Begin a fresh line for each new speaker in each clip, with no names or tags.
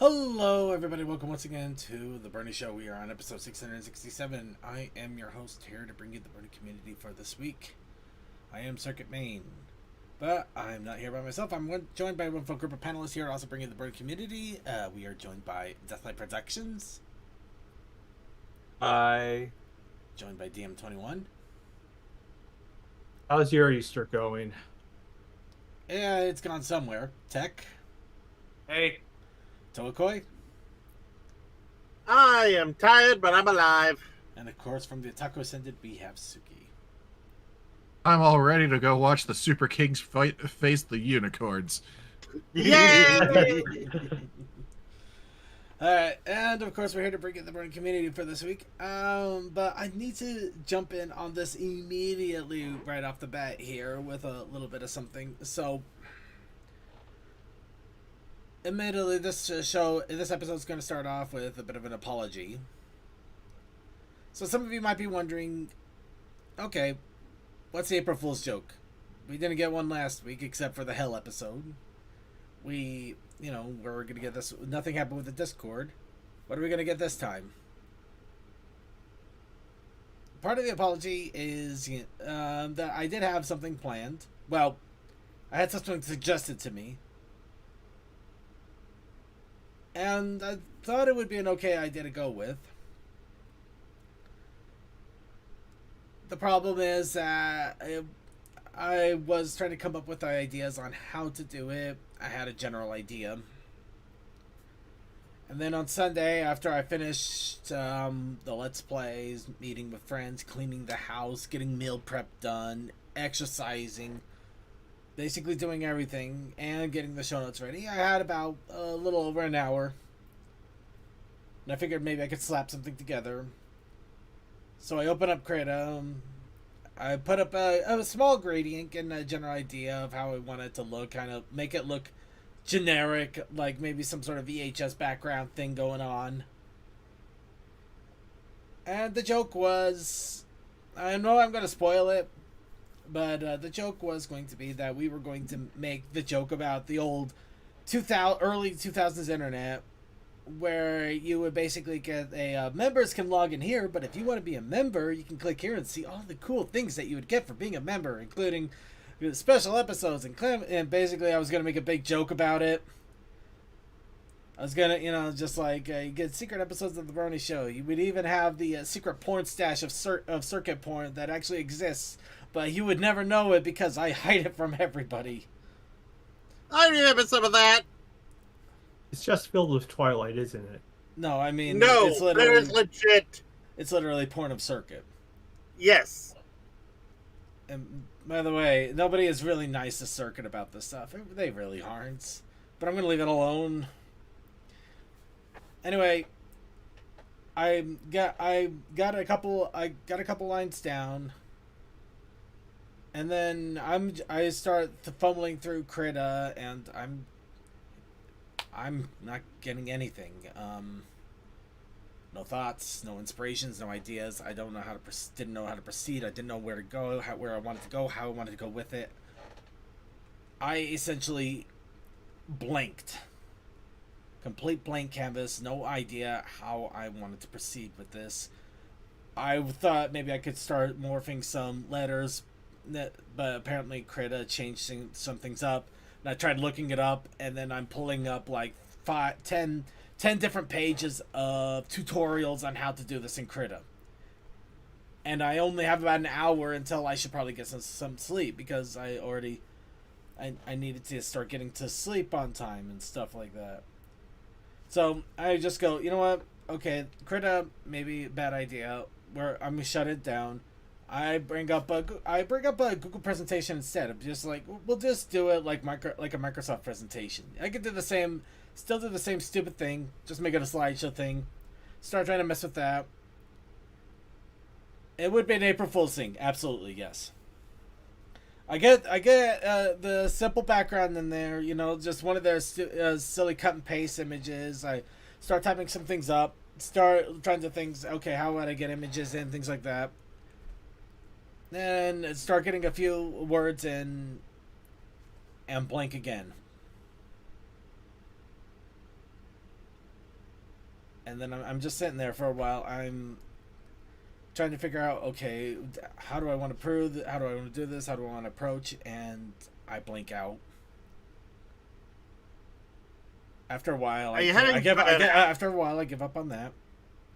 Hello, everybody. Welcome once again to the Brony Show. We are on episode 667. I am your host here to bring you the Brony community for this week. I am Circuit Main, but I'm not here by myself. I'm joined by one full group of panelists here, also bringing the Brony community. We are joined by Deathlight Productions.
Hi.
Joined by DM21.
How's your Easter going?
Yeah, it's gone somewhere. Tech.
Hey.
Toakoi.
I am tired, but I'm alive.
And of course, from the Otaku Ascended, we have Suki.
I'm all ready to go watch the Super Kings face the unicorns.
Yay!
Alright, and of course we're here to bring in the Brony community for this week. But I need to jump in on this immediately right off the bat here with a little bit of something. So, admittedly, this episode is going to start off with a bit of an apology. So some of you might be wondering, okay, what's the April Fool's joke? We didn't get one last week except for the Hell episode. We're going to get this. Nothing happened with the Discord. What are we going to get this time? Part of the apology is that I did have something planned. Well, I had something suggested to me. And I thought it would be an okay idea to go with. The problem is that I was trying to come up with ideas on how to do it. I had a general idea. And then on Sunday, after I finished the Let's Plays, meeting with friends, cleaning the house, getting meal prep done, exercising, basically doing everything, and getting the show notes ready, I had about a little over an hour. And I figured maybe I could slap something together. So I opened up Krita. I put up a small gradient, getting a general idea of how I want it to look, kind of make it look generic, like maybe some sort of VHS background thing going on. And the joke was, I know I'm going to spoil it, but the joke was going to be that we were going to make the joke about the old early 2000s internet, where you would basically get members can log in here, but if you want to be a member, you can click here and see all the cool things that you would get for being a member, including special episodes and basically I was going to make a big joke about it. I was going to, just like you get secret episodes of the Brony Show. You would even have the secret porn stash of circuit porn that actually exists, but you would never know it because I hide it from everybody.
I remember some of that.
It's just filled with Twilight, isn't it?
No, I mean,
No,
it's
that is legit.
It's literally porn of circuit.
Yes.
And by the way, nobody is really nice to Circuit about this stuff. They really aren't. But I'm gonna leave it alone. Anyway, I got a couple lines down, and then I start fumbling through Krita, and I'm not getting anything. No thoughts, no inspirations, no ideas. I didn't know how to proceed. I didn't know where to go, where I wanted to go, how I wanted to go with it. I essentially blanked. Complete blank canvas, no idea how I wanted to proceed with this. I thought maybe I could start morphing some letters, but apparently Krita changed some things up. And I tried looking it up, and then I'm pulling up like 10 different pages of tutorials on how to do this in Krita. And I only have about an hour until I should probably get some sleep, because I needed to start getting to sleep on time and stuff like that. So I just go, you know what? Okay, Krita, maybe bad idea. I'm gonna shut it down. I bring up a Google presentation instead. I'm just like, we'll just do it like a Microsoft presentation. I could still do the same stupid thing, just make it a slideshow thing. Start trying to mess with that. It would be an April Fool's thing, absolutely, yes. I get the simple background in there, just one of their silly cut and paste images. I start typing some things up, start trying to think, okay, how would I get images in, things like that. Then start getting a few words in, and blank again. And then I'm just sitting there for a while. I'm trying to figure out, okay, how do I want to prove? How do I want to do this? How do I want to approach? And I blink out. After a while, after a while, I give up on that.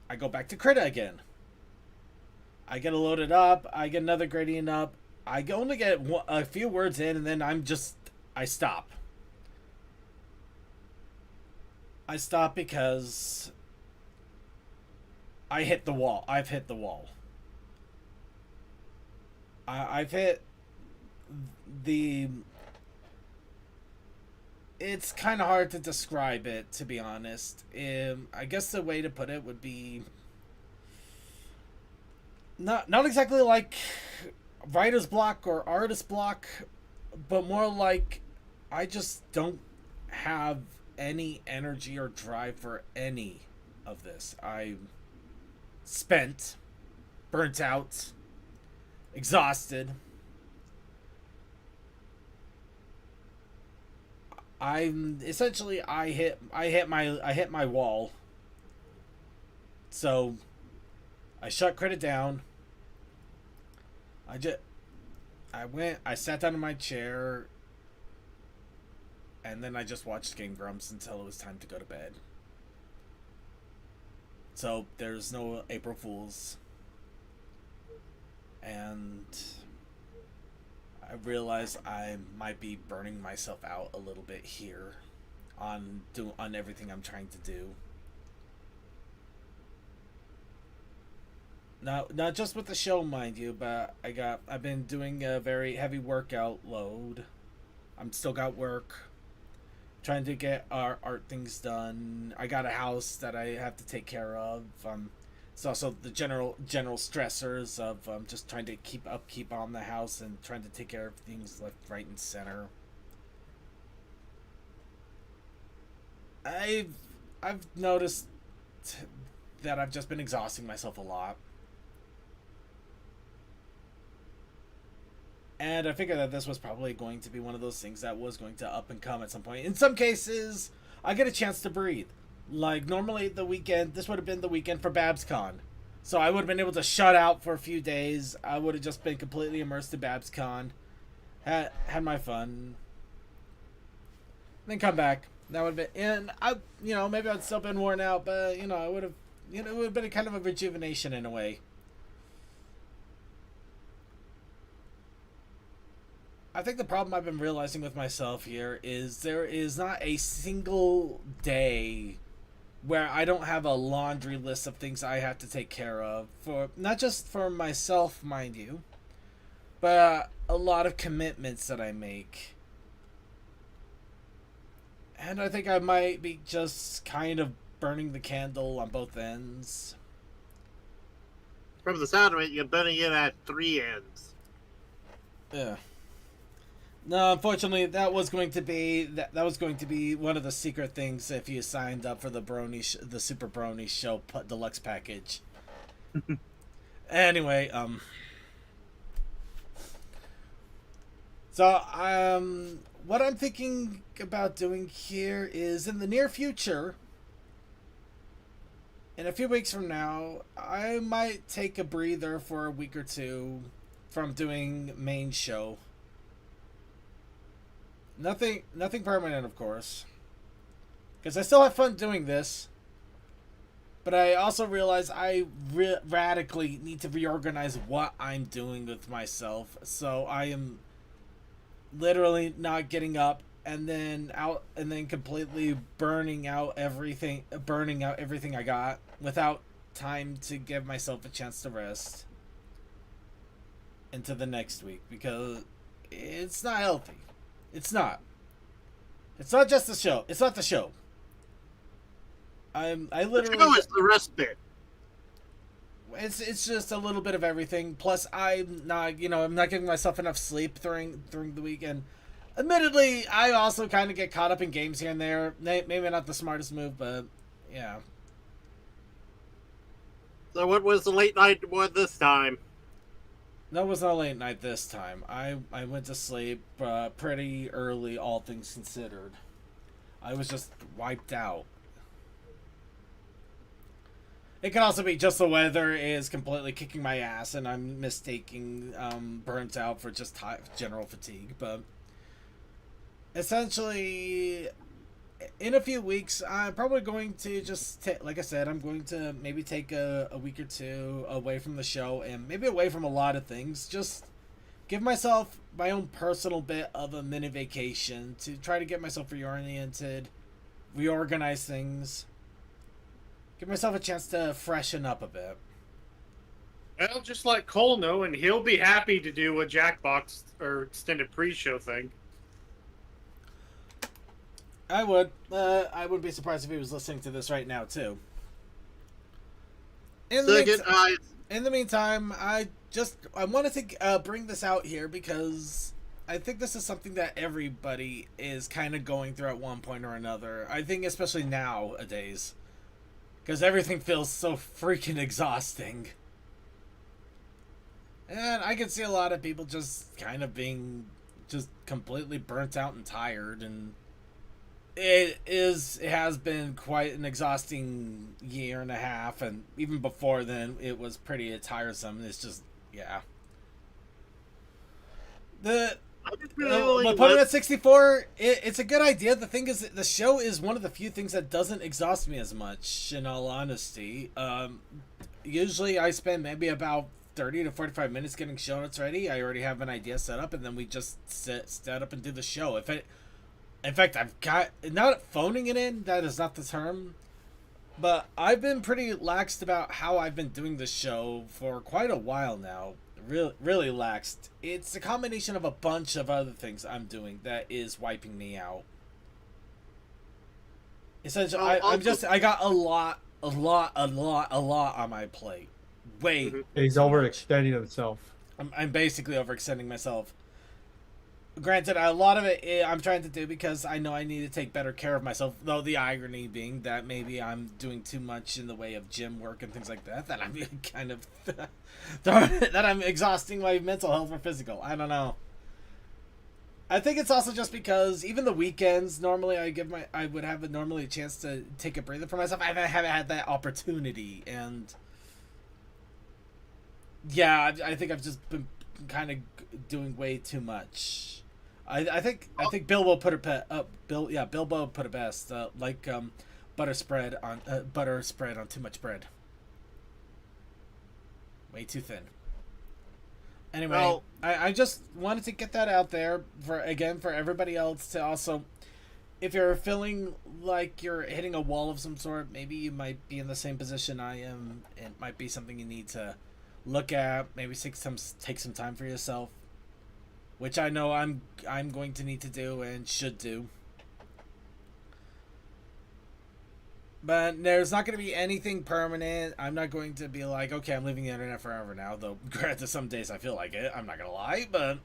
I go back to Krita again. I get it loaded up. I get another gradient up. I only get a few words in, and then I stop. I stop because I hit the wall. I've hit the wall. I've hit the... It's kind of hard to describe it, to be honest. I guess the way to put it would be... Not exactly like writer's block or artist block, but more like I just don't have any energy or drive for any of this. I'm spent, burnt out, exhausted. I'm essentially I hit my wall. So I shut Credit down. I sat down in my chair, and then I just watched Game Grumps until it was time to go to bed. So there's no April Fools. And I realize I might be burning myself out a little bit here on everything I'm trying to do. Not just with the show, mind you, but I've been doing a very heavy workout load. I'm still got work, trying to get our art things done. I got a house that I have to take care of. It's also the general stressors of just trying to keep on the house and trying to take care of things left, right, and center. I've noticed that I've just been exhausting myself a lot. And I figured that this was probably going to be one of those things that was going to up and come at some point. In some cases, I get a chance to breathe. Like, normally this would have been the weekend for BabsCon. So I would have been able to shut out for a few days. I would have just been completely immersed in BabsCon. Had my fun. Then come back. That would have been... And, maybe I'd still been worn out, but, it would have... it would have been a kind of a rejuvenation in a way. I think the problem I've been realizing with myself here is there is not a single day where I don't have a laundry list of things I have to take care of, for not just for myself, mind you, but a lot of commitments that I make. And I think I might be just kind of burning the candle on both ends.
From the sound of it, you're burning it at 3 ends.
Yeah. No, unfortunately, that was going to be one of the secret things if you signed up for the the Super Brony Show deluxe package. Anyway, so what I'm thinking about doing here is in the near future, in a few weeks from now, I might take a breather for a week or two from doing main show. Nothing permanent, of course. Because I still have fun doing this. But I also realize I radically need to reorganize what I'm doing with myself. So I am literally not getting up and then completely burning out everything I got without time to give myself a chance to rest into the next week, because it's not healthy. It's not. It's not just the show. It's not the show. I literally...
The show is the respite.
It's just a little bit of everything. Plus, I'm not giving myself enough sleep during the weekend. Admittedly, I also kind of get caught up in games here and there. Maybe not the smartest move, but yeah.
So what was the late night one this time?
No, it was not a late night this time. I went to sleep pretty early, all things considered. I was just wiped out. It could also be just the weather is completely kicking my ass, and I'm mistaking burnt out for just general fatigue. But essentially, in a few weeks, I'm probably going to just like I said, I'm going to maybe take a week or two away from the show and maybe away from a lot of things. Just give myself my own personal bit of a mini vacation to try to get myself reoriented, reorganize things, give myself a chance to freshen up a bit.
Well, just let Cole know, and he'll be happy to do a Jackbox or extended pre-show thing.
I would. I wouldn't be surprised if he was listening to this right now too. In the meantime, I wanted to bring this out here because I think this is something that everybody is kind of going through at one point or another. I think especially nowadays, because everything feels so freaking exhausting. And I can see a lot of people just kind of being just completely burnt out and tired, and it has been quite an exhausting year and a half, and even before then it was pretty tiresome. It's just, yeah. But putting it at 64, it's a good idea. The thing is, the show is one of the few things that doesn't exhaust me as much, in all honesty. Usually I spend maybe about 30 to 45 minutes getting show notes ready. I already have an idea set up, and then we just stand up and do the show. In fact, I've got, not phoning it in, that is not the term, but I've been pretty laxed about how I've been doing the show for quite a while now. Really laxed. It's a combination of a bunch of other things I'm doing that is wiping me out. Essentially, I got a lot on my plate. Way.
He's overextending himself.
I'm basically overextending myself. Granted, a lot of it I'm trying to do because I know I need to take better care of myself, though the irony being that maybe I'm doing too much in the way of gym work and things like that, that I'm kind of that I'm exhausting my mental health or physical. I don't know. I think it's also just because even the weekends, normally I would have normally a chance to take a breather for myself. I haven't had that opportunity, and yeah, I think I've just been kind of doing way too much. I think Bilbo put it Bilbo put it best, butter spread on too much bread. Way too thin. Anyway, well, I just wanted to get that out there for everybody else to also, if you're feeling like you're hitting a wall of some sort, maybe you might be in the same position I am. It might be something you need to look at. Maybe take some time for yourself, which I know I'm going to need to do and should do. But there's not going to be anything permanent. I'm not going to be like, okay, I'm leaving the internet forever now. Though, granted, some days I feel like it. I'm not going to lie, but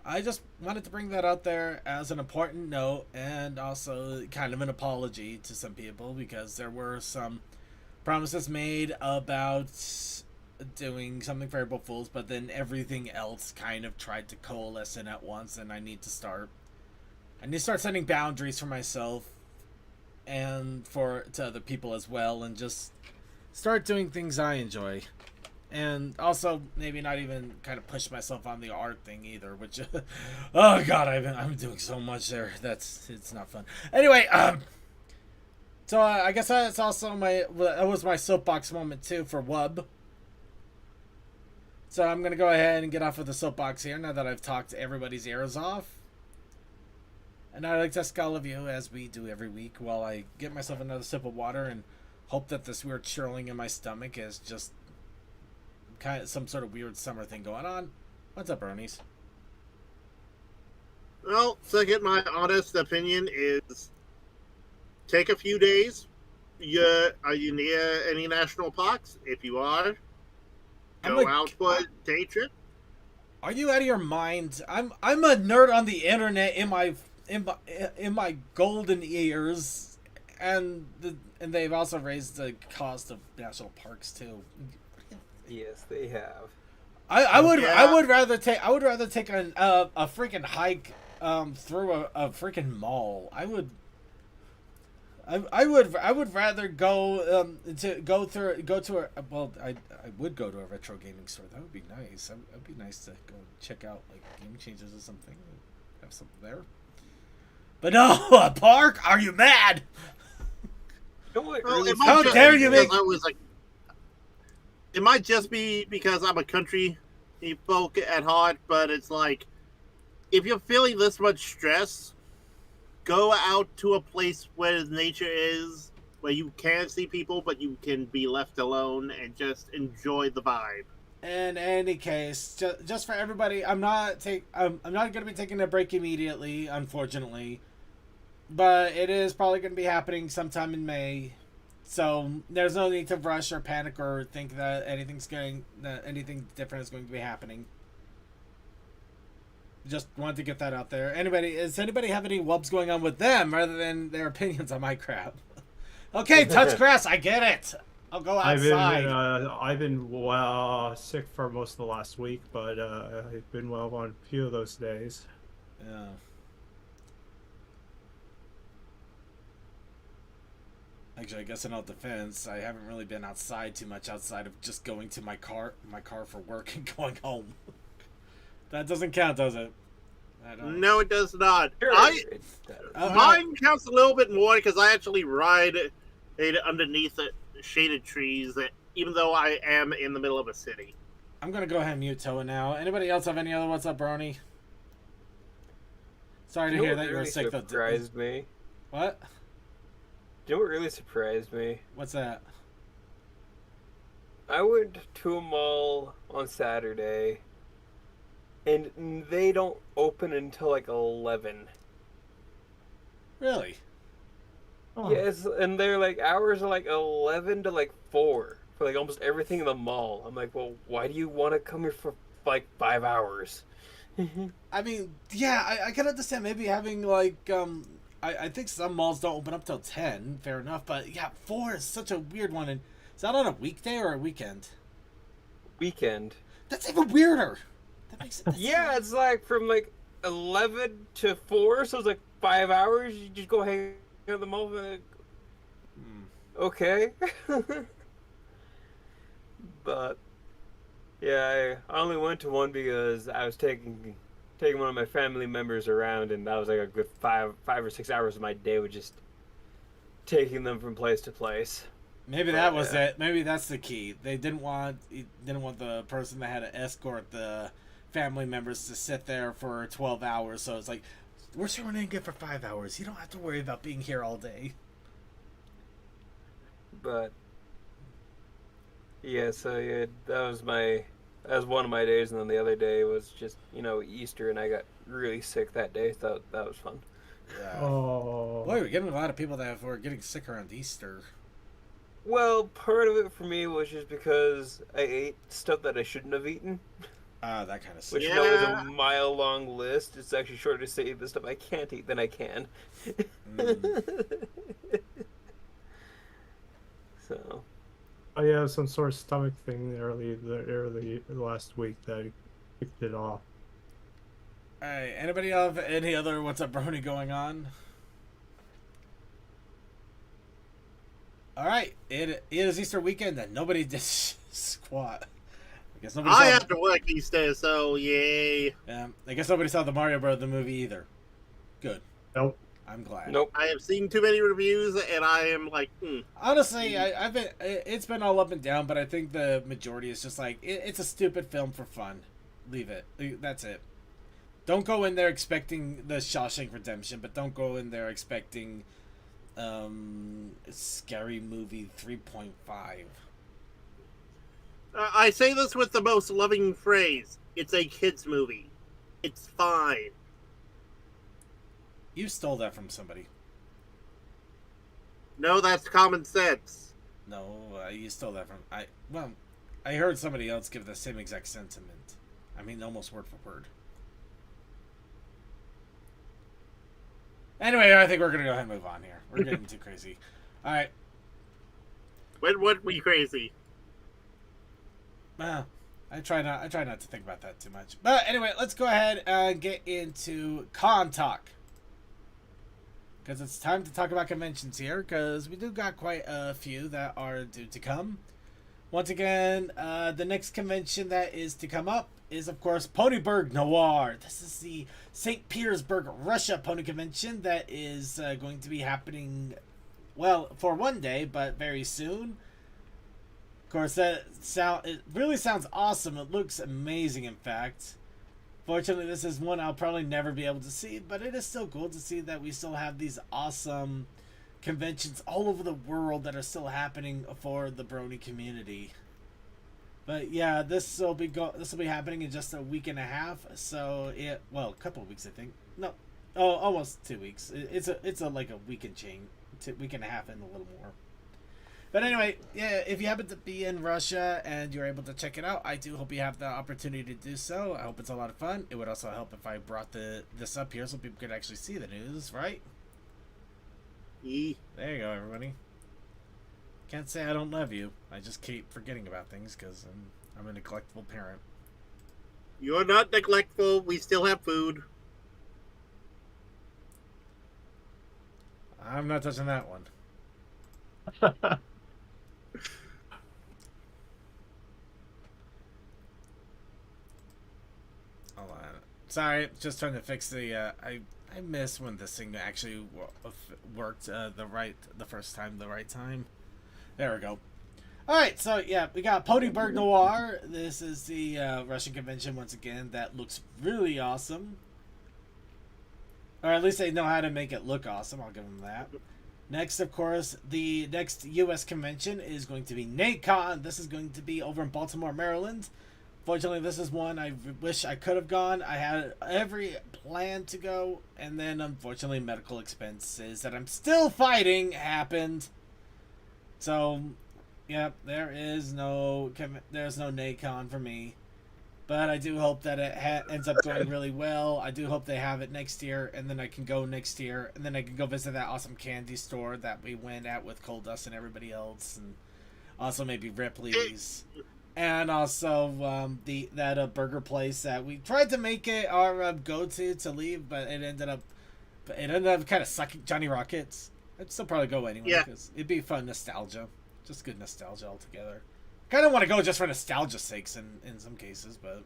I just wanted to bring that out there as an important note, and also kind of an apology to some people, because there were some promises made about doing something for April Fools, but then everything else kind of tried to coalesce in at once, and I need to start setting boundaries for myself and to other people as well, and just start doing things I enjoy. And also maybe not even kind of push myself on the art thing either, which oh god, I'm doing so much there. It's not fun. Anyway, so I guess that's also that was my soapbox moment too for Wub. So I'm gonna go ahead and get off of the soapbox here now that I've talked everybody's ears off. And I'd like to ask all of you, as we do every week, while I get myself another sip of water and hope that this weird churling in my stomach is just kind of some sort of weird summer thing going on. What's up, Bronies?
Well, second, my honest opinion is take a few days. Are you near any national parks? If you are, go out for a day trip.
Are you out of your mind? I'm a nerd on the internet in my golden years, and they've also raised the cost of national parks too.
Yes, they have.
I would rather take a freaking hike through a freaking mall. I would rather go I would go to a retro gaming store. That would be nice. That'd be nice to go check out like game changes or something. Have something there. But no, a park? Are you mad?
You know what
Well,
really
it might
How
just
dare
be
you
because
make-
I was like, it might just be because I'm a country folk at heart, but it's like, if you're feeling this much stress, go out to a place where nature is, where you can see people, but you can be left alone and just enjoy the vibe.
In any case, just for everybody, I'm not going to be taking a break immediately, unfortunately. But it is probably going to be happening sometime in May. So there's no need to rush or panic or think that anything different is going to be happening. Just wanted to get that out there. Does anybody have any whoops going on with them rather than their opinions on my crap? Okay, touch grass, I get it. I'll go outside.
I've been sick for most of the last week, but I've been well on a few of those days.
Yeah. Actually, I guess in all defense, I haven't really been outside too much outside of just going to my car for work and going home. That doesn't count, does it? I don't.
No, it does not.
Sure, it does.
Mine counts a little bit more because I actually ride it underneath shaded trees, even though I am in the middle of a city.
I'm gonna go ahead and mute Toa now. Anybody else have any other what's up, Brony? Sorry to
You know
hear
what
that you were
really
sick though.
surprised me?
What?
You know what really surprised me?
What's that?
I went to a mall on Saturday, and they don't open until like 11.
Really?
Oh.
Yes, and their like hours are like 11 to like 4 for like almost everything in the mall. I'm like, well, why do you want to come here for like 5 hours?
I mean, yeah, I can understand maybe having like I think some malls don't open up till 10. Fair enough, but yeah, 4 is such a weird one. And is that on a weekday or a weekend?
Weekend.
That's even weirder. That makes it.
Yeah, it's like from like 11 to 4, so it's like 5 hours. You just go hang out at the mall. Like, okay. But yeah, I only went to one because I was taking one of my family members around, and that was like a good 5 or 6 hours of my day with just taking them from place to place.
Maybe that was it. Maybe that's the key. They didn't want the person that had to escort the family members to sit there for 12 hours. So it's like, we're showing in good for 5 hours. You don't have to worry about being here all day.
But yeah, so yeah, that was one of my days, and then the other day was just Easter, and I got really sick that day. So that was fun.
Yeah.
Oh.
Boy, we're getting a lot of people that were getting sick around Easter.
Well, part of it for me was just because I ate stuff that I shouldn't have eaten.
That kind of stuff.
Which is a mile-long list. It's actually shorter to say the stuff I can't eat than I can. So.
I have some sort of stomach thing early last week that kicked it off.
Alright, anybody have any other What's Up Brony going on? Alright, it is Easter weekend and nobody did squat. I guess nobody
I
saw
have to work Easter, so yay.
I guess nobody saw the Mario Bros. The movie either. Good.
Nope.
I'm glad.
Nope.
I have seen too many reviews, and I am like,
Honestly, it's been all up and down, but I think the majority is just like, it's a stupid film for fun. Leave it. That's it. Don't go in there expecting the Shawshank Redemption, but don't go in there expecting Scary Movie 3.5.
I say this with the most loving phrase. It's a kid's movie. It's fine.
You stole that from somebody.
No, that's common sense.
No, you stole that from... I heard somebody else give the same exact sentiment. I mean, almost word for word. Anyway, I think we're going to go ahead and move on here. We're getting too crazy. All right.
When would we crazy?
I try not to think about that too much. But anyway, let's go ahead and get into con talk. because it's time to talk about conventions here, because we do got quite a few that are due to come. Once again, the next convention that is to come up is, of course, Ponyburg Noir. This is the St. Petersburg, Russia Pony Convention that is going to be happening, well, for one day, but very soon. Of course, it really sounds awesome. It looks amazing, in fact. Fortunately, this is one I'll probably never be able to see, but it is still cool to see that we still have these awesome conventions all over the world that are still happening for the Brony community. But yeah, this will be happening in just a week and a half. So a couple of weeks, I think. No, almost 2 weeks. It's like a week and change, week and a half, and a little more. But anyway, yeah, if you happen to be in Russia and you're able to check it out, I do hope you have the opportunity to do so. I hope it's a lot of fun. It would also help if I brought this up here so people could actually see the news, right? There you go, everybody. Can't say I don't love you. I just keep forgetting about things because I'm a neglectful parent.
You're not neglectful. We still have food.
I'm not touching that one. Hold on. Sorry, just trying to fix the. I miss when this thing actually worked the first time, the right time. There we go. Alright, so yeah, we got Ponyburg Noir. This is the Russian convention once again that looks really awesome. Or at least they know how to make it look awesome, I'll give them that. Next, of course, the next U.S. convention is going to be NATECon. This is going to be over in Baltimore, Maryland. Fortunately, this is one I wish I could have gone. I had every plan to go, and then unfortunately medical expenses that I'm still fighting happened. So, yep, there's no NATECon for me. But I do hope that it ends up going really well. I do hope they have it next year, and then I can go next year, and then I can go visit that awesome candy store that we went at with Cold Dust and everybody else, and also maybe Ripley's. And also that burger place that we tried to make it our go-to leave, but it ended up kind of sucking. Johnny Rockets. I'd still probably go anyway because it'd be fun nostalgia, just good nostalgia altogether. Kind of want to go just for nostalgia's sakes in some cases, but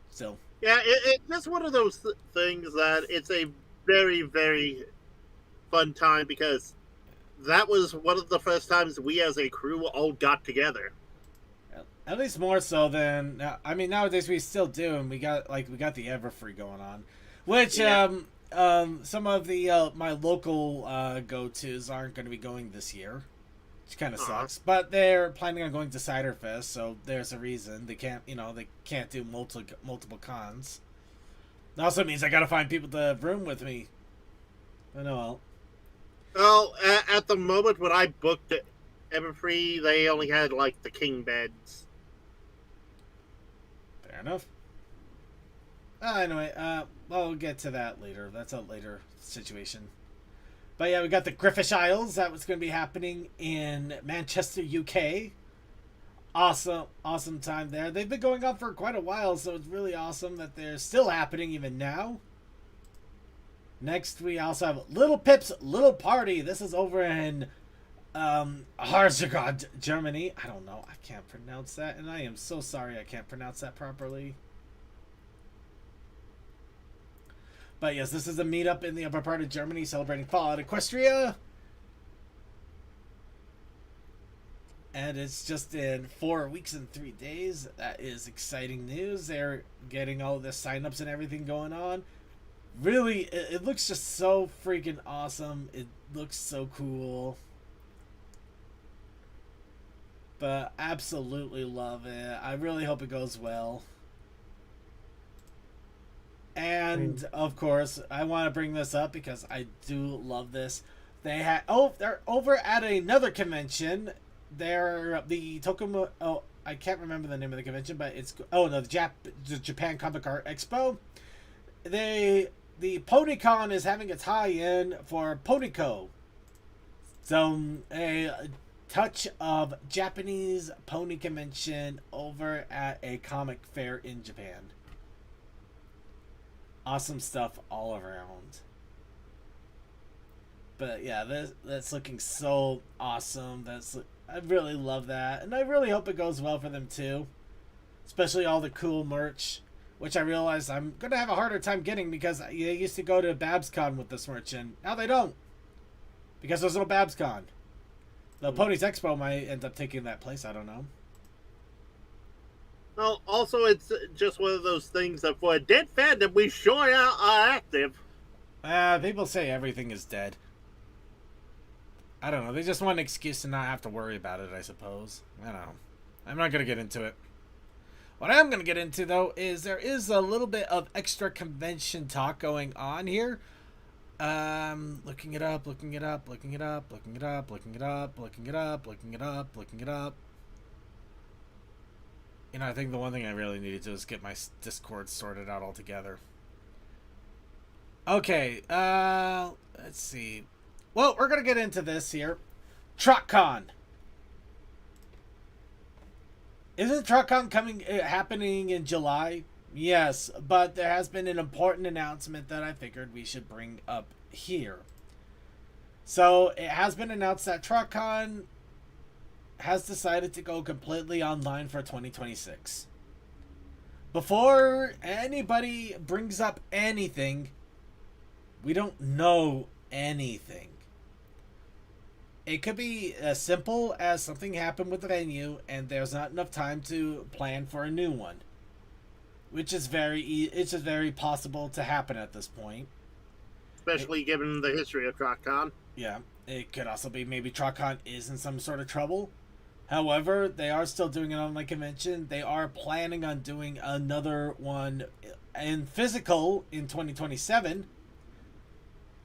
still.
Yeah, it's just one of those things that it's a very, very fun time because that was one of the first times we as a crew all got together.
At least more so than nowadays we still do, and we got the Everfree going on, which some of the my local go-tos aren't going to be going this year, which kind of sucks. But they're planning on going to Cider Fest, so there's a reason they can't do multiple cons. It also means I got to find people to room with me. I know.
Well, at the moment when I booked it, Everfree, they only had like the king beds.
Fair enough. Anyway, we'll get to that later. That's a later situation. But yeah, we got the Griffish Isles. That was going to be happening in Manchester, UK. Awesome time there. They've been going on for quite a while, so it's really awesome that they're still happening even now. Next, we also have Little Pip's Little Party. This is over in Harzegod, Germany. I don't know. I can't pronounce that, and I am so sorry I can't pronounce that properly. But yes, this is a meetup in the upper part of Germany celebrating Fallout Equestria. And it's just in 4 weeks and 3 days. That is exciting news. They're getting all the signups and everything going on. Really, it looks just so freaking awesome. It looks so cool. But absolutely love it. I really hope it goes well. And of course, I want to bring this up because I do love this. They're over at another convention. They're the Tokumo. Oh, I can't remember the name of the convention, but it's the Japan Comic Art Expo. The PonyCon is having a tie-in for Ponyco. So a touch of Japanese pony convention over at a comic fair in Japan. Awesome stuff all around. But yeah, that's looking so awesome. I really love that, and I really hope it goes well for them too. Especially all the cool merch, which I realize I'm gonna have a harder time getting because they used to go to BabsCon with this merch, and now they don't because there's no BabsCon. The Ponies Expo might end up taking that place. I don't know.
Well, also, it's just one of those things that for a dead fandom, we sure are active.
People say everything is dead. I don't know. They just want an excuse to not have to worry about it, I suppose. I don't know. I'm not going to get into it. What I am going to get into, though, is there is a little bit of extra convention talk going on here. Looking it up. You know, I think the one thing I really need to do is get my Discord sorted out altogether. Okay, let's see. Well, we're going to get into this here. TruckCon. Isn't TruckCon happening in July? Yes, but there has been an important announcement that I figured we should bring up here. So, it has been announced that TruckCon has decided to go completely online for 2026. Before anybody brings up anything, we don't know anything. It could be as simple as something happened with the venue and there's not enough time to plan for a new one, which is very possible to happen at this point.
Especially given the history of TrockCon.
Yeah, it could also be maybe TrockCon is in some sort of trouble. However, they are still doing an online convention. They are planning on doing another one in physical in 2027.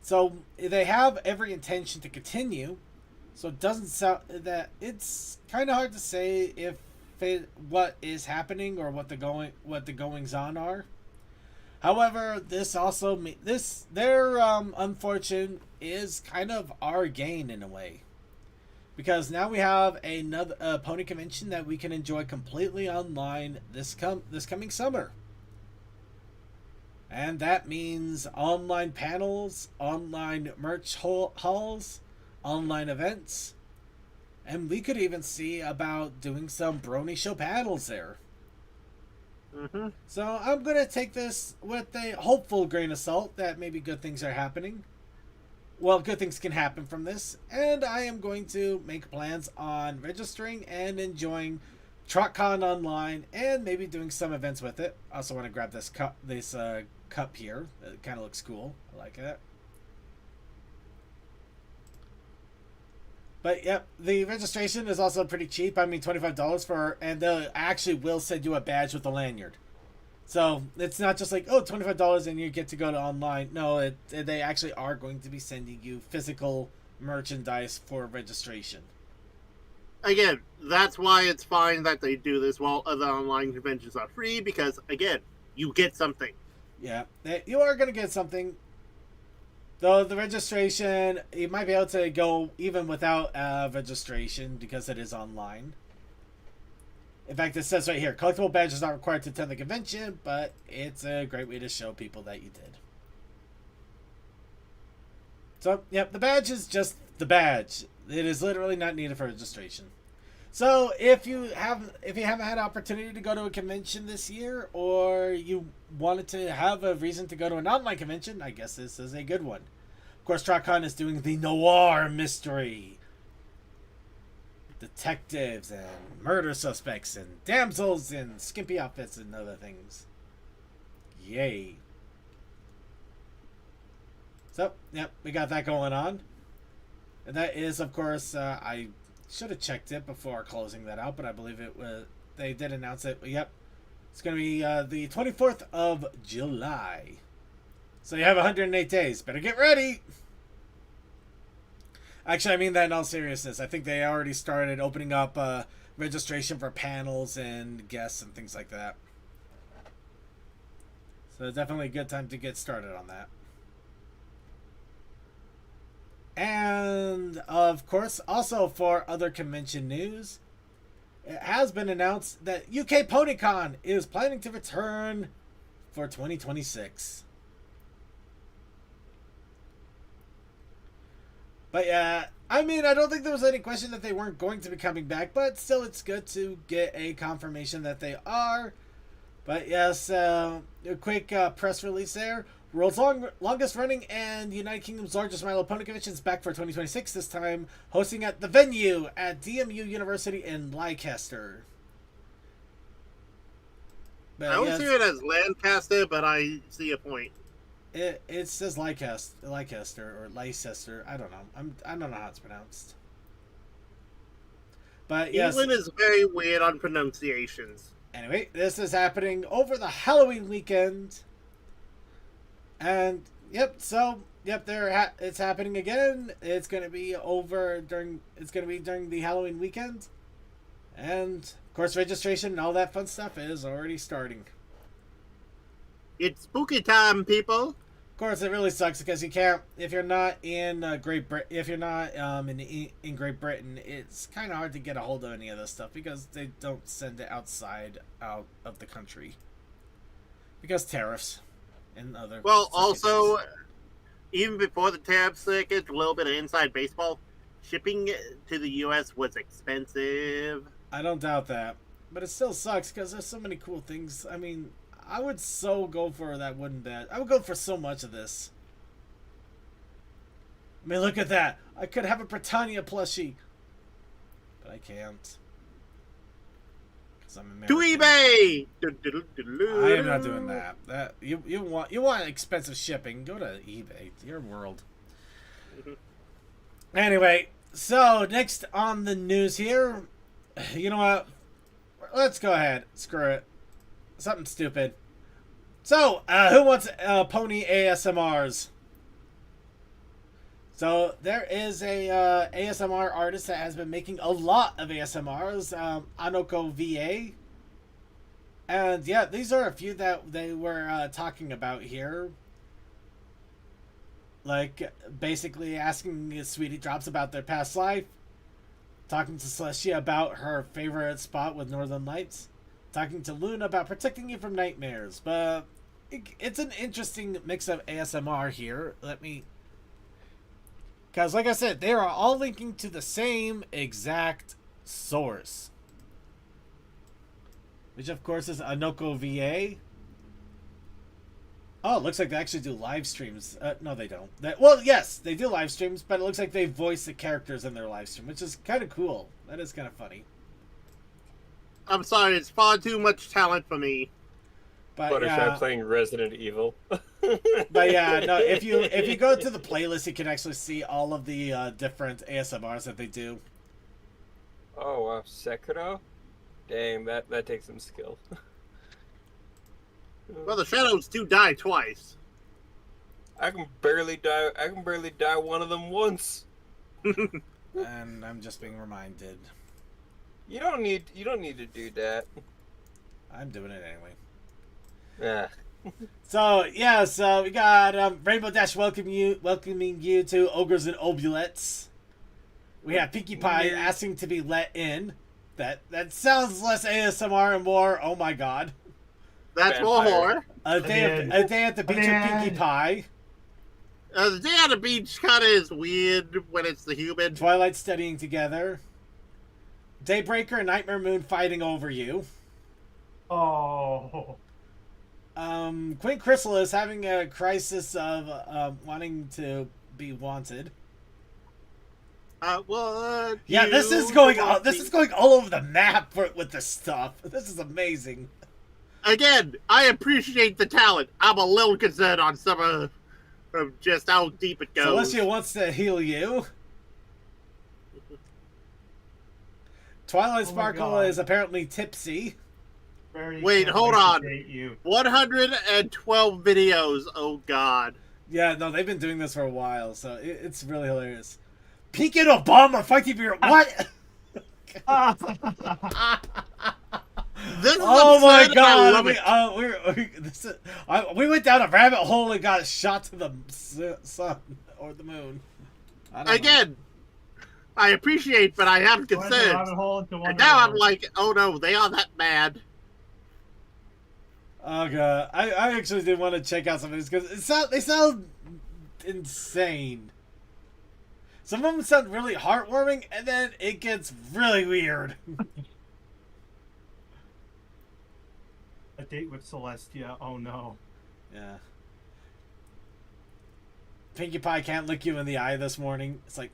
So they have every intention to continue. So it doesn't sound that it's kind of hard to say if what is happening or what the goings on are. However, this also their unfortune is kind of our gain in a way, because now we have another pony convention that we can enjoy completely online this coming summer. And that means online panels, online merch halls, online events, and we could even see about doing some Brony show panels there.
Mm-hmm.
So I'm going to take this with a hopeful grain of salt that maybe good things are happening. Well, good things can happen from this, and I am going to make plans on registering and enjoying TruckCon online and maybe doing some events with it. I also want to grab this cup here. It kind of looks cool. I like it. But yep, the registration is also pretty cheap. I mean, $25 and they actually will send you a badge with a lanyard. So it's not just like, oh, $25 and you get to go to online. No, they actually are going to be sending you physical merchandise for registration.
Again, that's why it's fine that they do this while other online conventions are free, because again, you get something.
Yeah, you are going to get something. Though the registration, you might be able to go even without registration because it is online. In fact, it says right here, collectible badges not required to attend the convention, but it's a great way to show people that you did. So, yep, the badge is just the badge. It is literally not needed for registration. So, if you haven't had an opportunity to go to a convention this year, or you wanted to have a reason to go to an online convention, I guess this is a good one. Of course, TrockCon is doing the noir mystery. Detectives and murder suspects and damsels in skimpy outfits and other things. Yay. So, yep, we got that going on. And that is, of course, I should have checked it before closing that out, but I believe it was. They did announce it. Yep, it's going to be the 24th of July. So you have 108 days. Better get ready. Actually, I mean that in all seriousness. I think they already started opening up registration for panels and guests and things like that. So definitely a good time to get started on that. And, of course, also for other convention news, it has been announced that UK PonyCon is planning to return for 2026. But yeah, I mean, I don't think there was any question that they weren't going to be coming back, but still, it's good to get a confirmation that they are. But yes, a quick press release there. World's longest running and United Kingdom's largest My Little Pony convention is back for 2026, this time hosting at the venue at DMU University in Leicester. But
I always hear it as Lancaster, but I see a point.
It says Leicester or Leicester. I don't know. I don't know how it's pronounced. But yes,
England is very weird on pronunciations.
Anyway, this is happening over the Halloween weekend, and it's happening again. It's gonna be during the Halloween weekend, and of course, registration and all that fun stuff is already starting.
It's spooky time, people.
Of course, it really sucks because you can't if you're not in Great Britain. If you're not in Great Britain, it's kind of hard to get a hold of any of this stuff because they don't send it out of the country because tariffs and other.
Well, also, even before the tariff circuit, a little bit of inside baseball, shipping to the U.S. was expensive.
I don't doubt that, but it still sucks because there's so many cool things. I mean, I would so go for that wooden bed. I would go for so much of this. I mean, look at that. I could have a Britannia plushie, but I can't. Because I'm American.
To eBay!
I am not doing that. You want expensive shipping? Go to eBay. It's your world. Anyway, so next on the news here, you know what? Let's go ahead. Screw it. Something stupid. So, who wants pony ASMRs? So, there is a ASMR artist that has been making a lot of ASMRs, Anoko VA. And yeah, these are a few that they were talking about here. Like, basically asking Sweetie Drops about their past life. Talking to Celestia about her favorite spot with Northern Lights. Talking to Luna about protecting you from nightmares. But it's an interesting mix of ASMR here. Because like I said, they are all linking to the same exact source. Which of course is Anoko VA. Oh, it looks like they actually do live streams. No, they don't. Well, yes, they do live streams, but it looks like they voice the characters in their live stream, which is kind of cool. That is kind of funny.
I'm sorry, it's far too much talent for me.
But
Fluttershy playing Resident Evil.
But yeah, no. If you go to the playlist, you can actually see all of the different ASMRs that they do.
Oh wow, Sekiro? Dang, that takes some skill.
Well, the Shadows do die twice.
I can barely die one of them once.
And I'm just being reminded.
You don't need to do that.
I'm doing it anyway.
Yeah.
So yeah, so we got Rainbow Dash welcoming you to Ogres and Obulets. We have Pinkie Pie asking to be let in. That sounds less ASMR and more. Oh my god.
That's more horror.
A day at the beach with Pinkie Pie.
The day on the beach kind of is weird when it's the human.
Twilight studying together. Daybreaker and Nightmare Moon fighting over you.
Oh.
Queen Chrysalis having a crisis of wanting to be wanted.
Yeah,
this is going all over the map with this stuff. This is amazing.
Again, I appreciate the talent. I'm a little concerned on some of just how deep it goes.
Celestia wants to heal you. Twilight Sparkle is apparently tipsy.
Wait, hold on. 112 videos. Oh god.
Yeah, no, they've been doing this for a while, so it's really hilarious. Peek and Obama fighting for your what?
This is
oh my
absurd,
god! We went down a rabbit hole and got shot to the sun or the moon.
Again, I appreciate, but I have concerns. And now I'm like, oh no, they are that bad.
Oh god, I actually did want to check out some of these because they sound insane. Some of them sound really heartwarming, and then it gets really weird.
A date with Celestia. Oh no.
Yeah. Pinkie Pie can't look you in the eye this morning. It's like,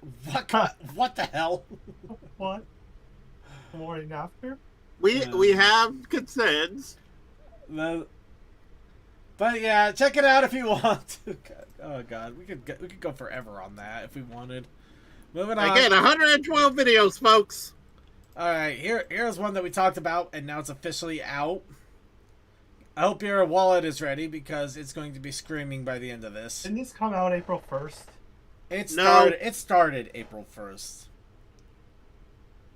what the hell?
What? The morning after?
We have concerns.
But yeah, check it out if you want. Oh god, we could go forever on that if we wanted. Moving on.
Again, 112 videos, folks.
All right, here's one that we talked about, and now it's officially out. I hope your wallet is ready because it's going to be screaming by the end of this.
Didn't this come out April 1st?
It
No.
started April 1st.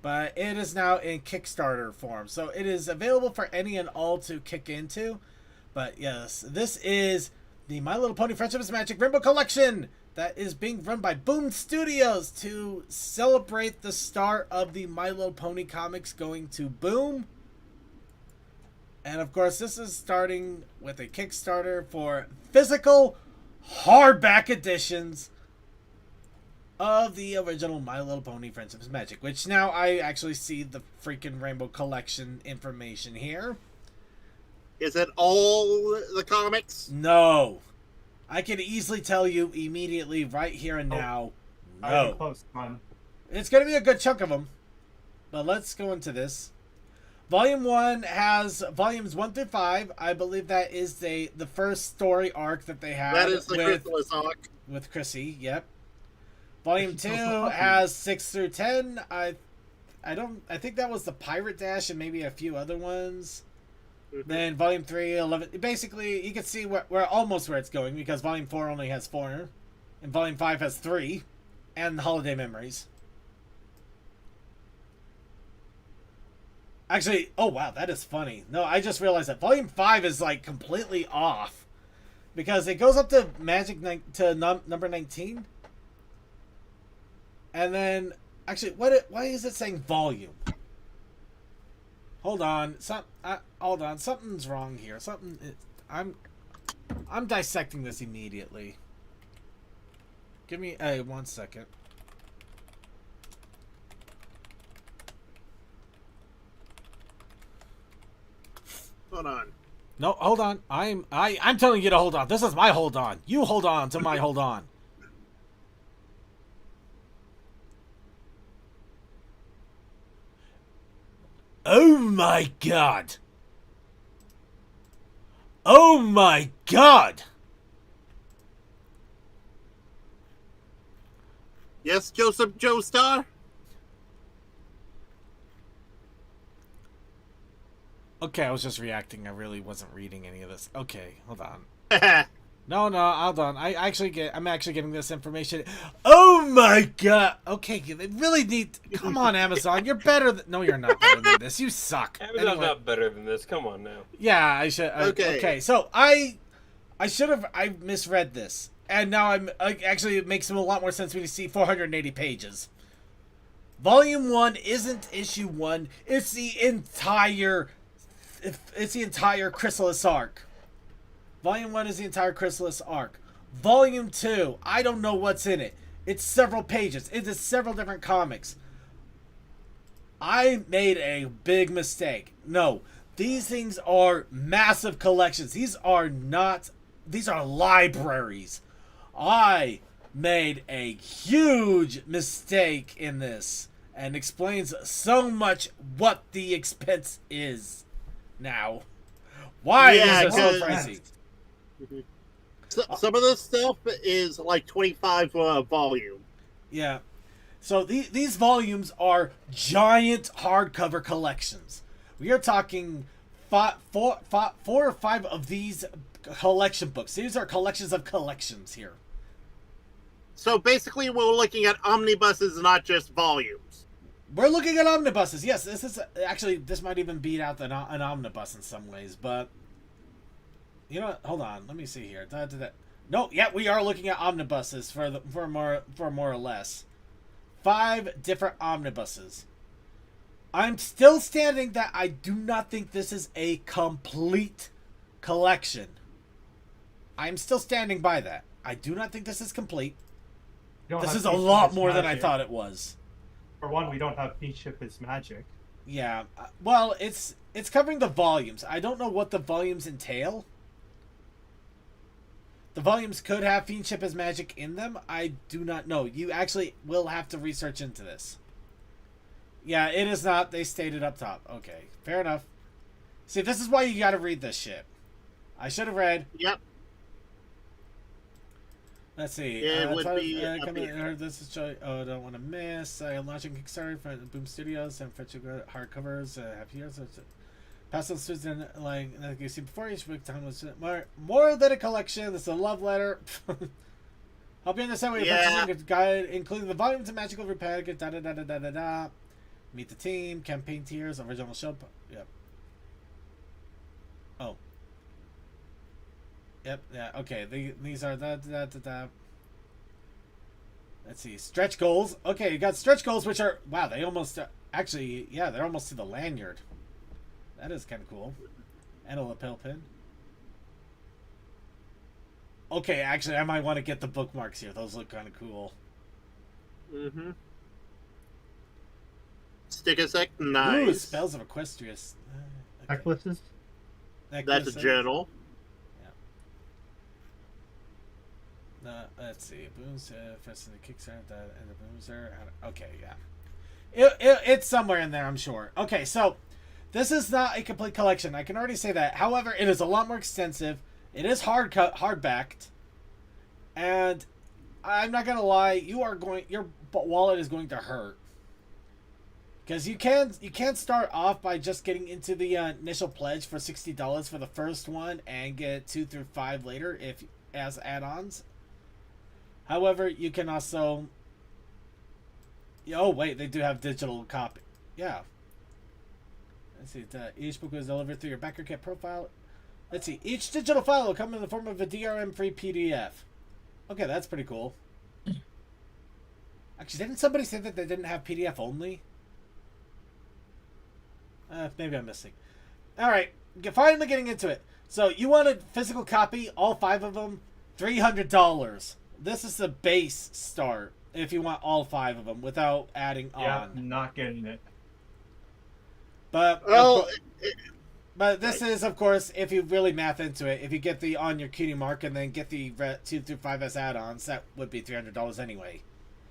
But it is now in Kickstarter form. So it is available for any and all to kick into. But yes, this is the My Little Pony Friendship is Magic Rainbow Collection that is being run by Boom Studios to celebrate the start of the My Little Pony comics going to Boom. And of course, this is starting with a Kickstarter for physical hardback editions of the original My Little Pony Friendship is Magic, which now I actually see the freaking Rainbow Collection information here.
Is it all the comics?
No. I can easily tell you immediately right here and now, no.
Close one.
It's going to be a good chunk of them. But let's go into this. Volume 1 has volumes 1 through 5. I believe that is the first story arc that they had.
That is the Chrysalis arc.
With Chrissy, yep. Volume 2 has 6 through 10. I think that was the Pirate Dash and maybe a few other ones. Then Volume 3, 11. Basically, you can see where almost where it's going because Volume 4 only has 4. And Volume 5 has 3. And the Holiday Memories. Actually, oh wow, that is funny. No, I just realized that Volume 5 is like completely off. Because it goes up to number 19. And then, actually, why is it saying volume? Hold on, hold on, something's wrong here. I'm dissecting this immediately. Give me 1 second.
Hold on.
No, hold on. I'm telling you to hold on. This is my hold on. You hold on to my hold on. Oh my god. Oh my god.
Yes, Joseph Joestar?
Okay, I was just reacting. I really wasn't reading any of this. Okay, hold on. No, hold on. I'm actually getting this information. Oh my god. Okay, they really need. Come on, Amazon. You're better than. No, you're not better than this. You suck.
Amazon's
Anyway.
not better than this. Come on now.
Yeah, I should. Okay, so I misread this, and now actually it makes a lot more sense when you see 480 pages. Volume 1 isn't issue 1. It's the entire Chrysalis arc. Volume 1 is the entire Chrysalis arc. Volume 2, I don't know what's in it. It's several pages. It is several different comics. I made a big mistake. No, these things are massive collections. These are libraries. I made a huge mistake in this and explains so much what the expense is now. Why is this so pricey?
Some of this stuff is like 25 volume.
Yeah. So these volumes are giant hardcover collections. We are talking four or five of these collection books. These are collections of collections here.
So basically, we're looking at omnibuses, not just volumes.
We're looking at omnibuses. Yes, this might even beat out an omnibus in some ways, but you know what? Hold on, let me see here. No, yeah, we are looking at omnibuses for more or less 5 different omnibuses. I'm still standing that I do not think this is a complete collection. I'm still standing by that. I do not think this is complete.
don't
This
have
is a
Fiendship
lot
as
more than I
magic.
thought it was.
For one, we don't have Fiendship as magic.
Yeah. Well, it's covering the volumes. I don't know what the volumes entail. The volumes could have Fiendship as magic in them. I do not know. You actually will have to research into this. Yeah, it is not. They stated up top. Okay, fair enough. See, this is why you gotta read this shit. I should have read.
Yep.
Let's see.
It would be
This is I don't want to miss. Launching Kickstarter for Boom Studios and French hardcovers. Have years. Past on Susan, like you see before, each week time was more than a collection. This is a love letter. Help you understand what you're purchasing. A guide, including the volumes of magical repackage. Da da da da da da da. Meet the team. Campaign tiers. Original show. Yep. Oh. Yep. Yeah. Okay. These are da da da da. Let's see. Stretch goals. Okay, you got stretch goals, which are wow. They almost actually, yeah, they're almost to the lanyard. That is kind of cool. And a lapel pin. Okay, actually, I might want to get the bookmarks here. Those look kind of cool.
Mm-hmm. Stick a sec. Nice.
Ooh, Spells of Equestrius. Okay.
Necklaces?
That's a journal.
Yeah. Let's see. Booms, first in the Kickstarter, and the booms are... Okay, yeah. It's somewhere in there, I'm sure. Okay, so... This is not a complete collection. I can already say that. However, it is a lot more extensive. It is hardbacked, and I'm not gonna lie. Your wallet is going to hurt because you can't start off by just getting into the initial pledge for $60 for the first one and get 2 through 5 later if as add-ons. However, you can also. Oh wait, they do have digital copy. Yeah. Let's see. Each book was delivered through your backer kit profile. Let's see. Each digital file will come in the form of a DRM-free PDF. Okay, that's pretty cool. Actually, didn't somebody say that they didn't have PDF only? Maybe I'm missing. All right, finally getting into it. So you want a physical copy, all 5 of them, $300. This is the base start if you want all 5 of them without adding on.
Yeah, not getting it.
But
Well,
but this is, of course, if you really math into it, if you get the on your cutie mark and then get the 2 through 5 as add-ons, that would be $300 anyway.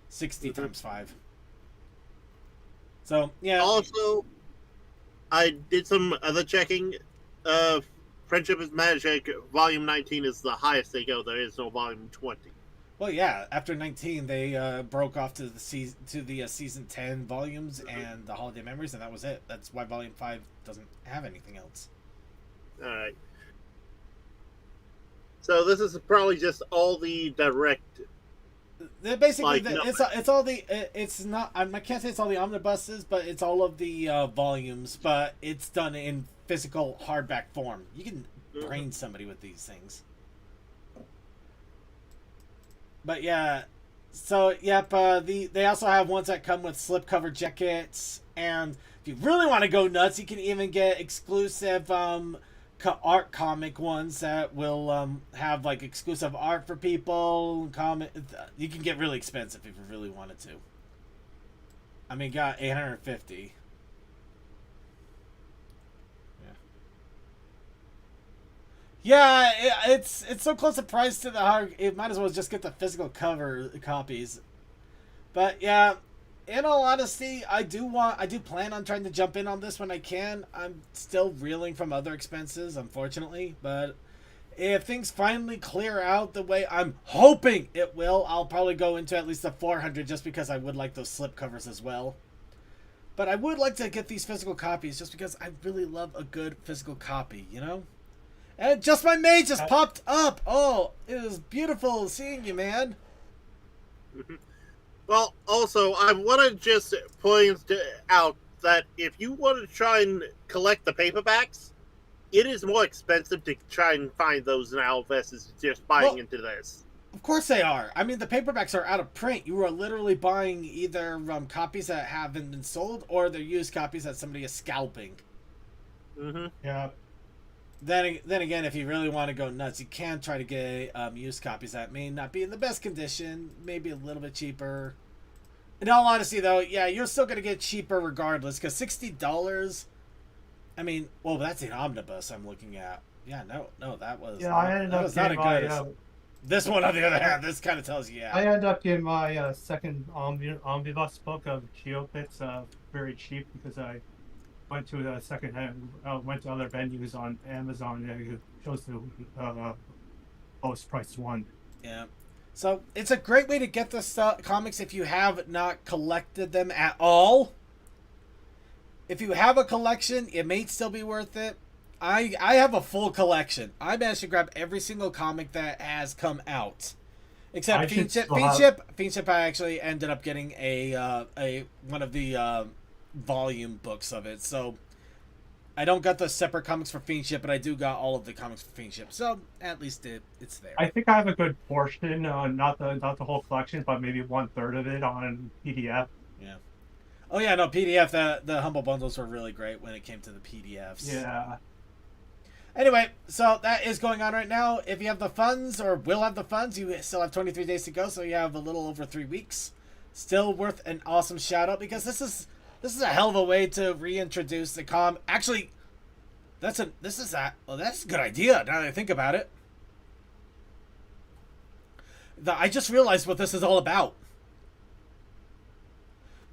60 times 5. So, yeah.
Also, I did some other checking. Friendship is Magic, Volume 19 is the highest they go. There is no Volume 20.
Well, yeah. After 19, they broke off to the season 10 volumes and the Holiday Memories, and that was it. That's why Volume 5 doesn't have anything else.
All right. So this is probably just all the direct.
Basically,
Like, no.
it's all the it's not. I can't say it's all the omnibuses, but it's all of the volumes. But it's done in physical hardback form. You can brain somebody with these things. But yeah, so yep. They also have ones that come with slipcover jackets, and if you really want to go nuts, you can even get exclusive art comic ones that will have like exclusive art for people. You can get really expensive if you really wanted to. I mean, got 850. Yeah, it's so close a price to the hard. It might as well just get the physical cover copies. But yeah, in all honesty, I do plan on trying to jump in on this when I can. I'm still reeling from other expenses, unfortunately. But if things finally clear out the way I'm hoping it will, I'll probably go into at least the 400 just because I would like those slip covers as well. But I would like to get these physical copies just because I really love a good physical copy, you know? And Just My Mage just popped up. Oh, it was beautiful seeing you, man.
Well, also, I want to just point out that if you want to try and collect the paperbacks, it is more expensive to try and find those now versus just buying into this.
Of course they are. I mean, the paperbacks are out of print. You are literally buying either copies that haven't been sold or they're used copies that somebody is scalping.
Mm-hmm.
Yeah.
Then again, if you really want to go nuts, you can try to get used copies that may not be in the best condition, maybe a little bit cheaper. In all honesty, though, yeah, you're still gonna get cheaper regardless, because $60. I mean, well, that's an omnibus I'm looking at. Yeah, no, that was
I ended up
not
getting
as good as this one. On the other hand, this kind of tells you,
I ended up getting my second omnibus book of Geopits very cheap because I went to the went to other venues on Amazon and chose the lowest priced one.
Yeah. So it's a great way to get the comics if you have not collected them at all. If you have a collection, it may still be worth it. I have a full collection. I managed to grab every single comic that has come out, except Fiendship. I actually ended up getting a one of the volume books of it. So I don't got the separate comics for Fiendship, but I do got all of the comics for Fiendship. So at least it's there.
I think I have a good portion, not the whole collection, but maybe 1/3 of it on PDF.
Yeah. Oh yeah, no PDF. The Humble Bundles were really great when it came to the PDFs.
Yeah.
Anyway, so that is going on right now. If you have the funds, or will have the funds, you still have 23 days to go, so you have a little over 3 weeks. Still worth an awesome shout out, because this is a hell of a way to reintroduce the Actually, that's a good idea now that I think about it. I just realized what this is all about.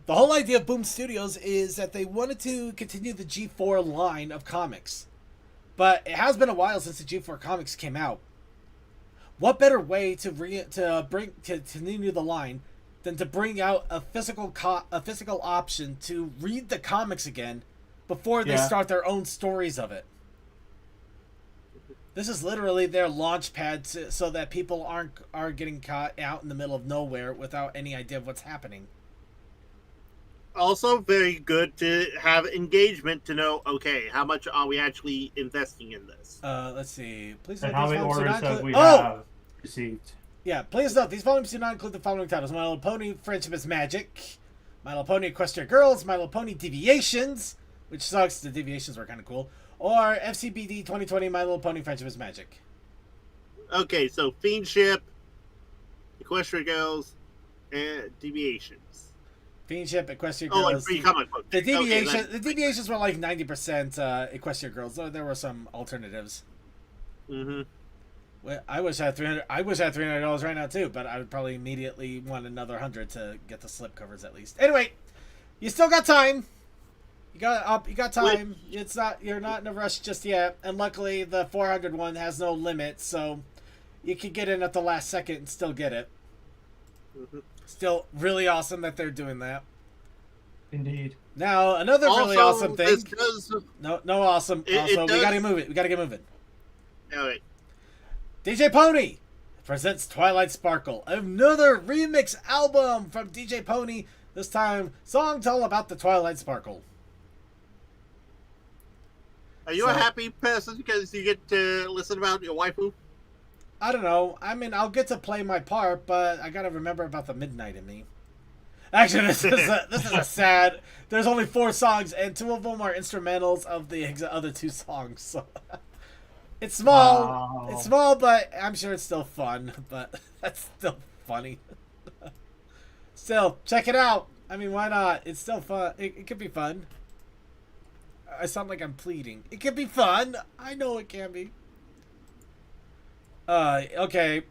The whole idea of Boom Studios is that they wanted to continue the G4 line of comics. But it has been a while since the G4 comics came out. What better way to continue the line than to bring out a physical option to read the comics again before they start their own stories of it? This is literally their launch pad so that people aren't getting caught out in the middle of nowhere without any idea of what's happening.
Also, very good to have engagement to know, okay, how much are we actually investing in this?
Let's see. Please
And
note
how
these
many
volumes do
orders
not
have we
include...
have received?
Yeah, please note, these volumes do not include the following titles: My Little Pony, Friendship is Magic, My Little Pony, Equestria Girls, My Little Pony, Deviations, which sucks, the Deviations were kind of cool, or FCBD 2020, My Little Pony, Friendship is Magic.
Okay, so Fiendship, Equestria Girls, and Deviations.
Fiendship, Equestria
Oh,
Girls.
and free comic book.
The Deviations were like 90% Equestria Girls, though there were some alternatives.
Mm-hmm.
Well, I wish I had $300 right now too, but I would probably immediately want another 100 to get the slip covers at least. Anyway, you still got time. You got time. You're not in a rush just yet, and luckily the 400 one has no limit, so you can get in at the last second and still get it.
Mm-hmm.
Still really awesome that they're doing that.
Indeed.
Now another really awesome thing. No awesome. We gotta move it. We gotta get moving.
All right.
DJ Pony presents Twilight Sparkle, another remix album from DJ Pony. This time, songs all about the Twilight Sparkle.
Are you a happy person because you get to listen about your waifu?
I don't know. I mean, I'll get to play my part, but I gotta remember about the midnight in me. Actually, this is a sad. There's only 4 songs, and 2 of them are instrumentals of the other 2 songs. So it's small. Wow. It's small, but I'm sure it's still fun. But that's still funny. Still, check it out. I mean, why not? It's still fun. It could be fun. I sound like I'm pleading. It could be fun. I know it can be. Okay.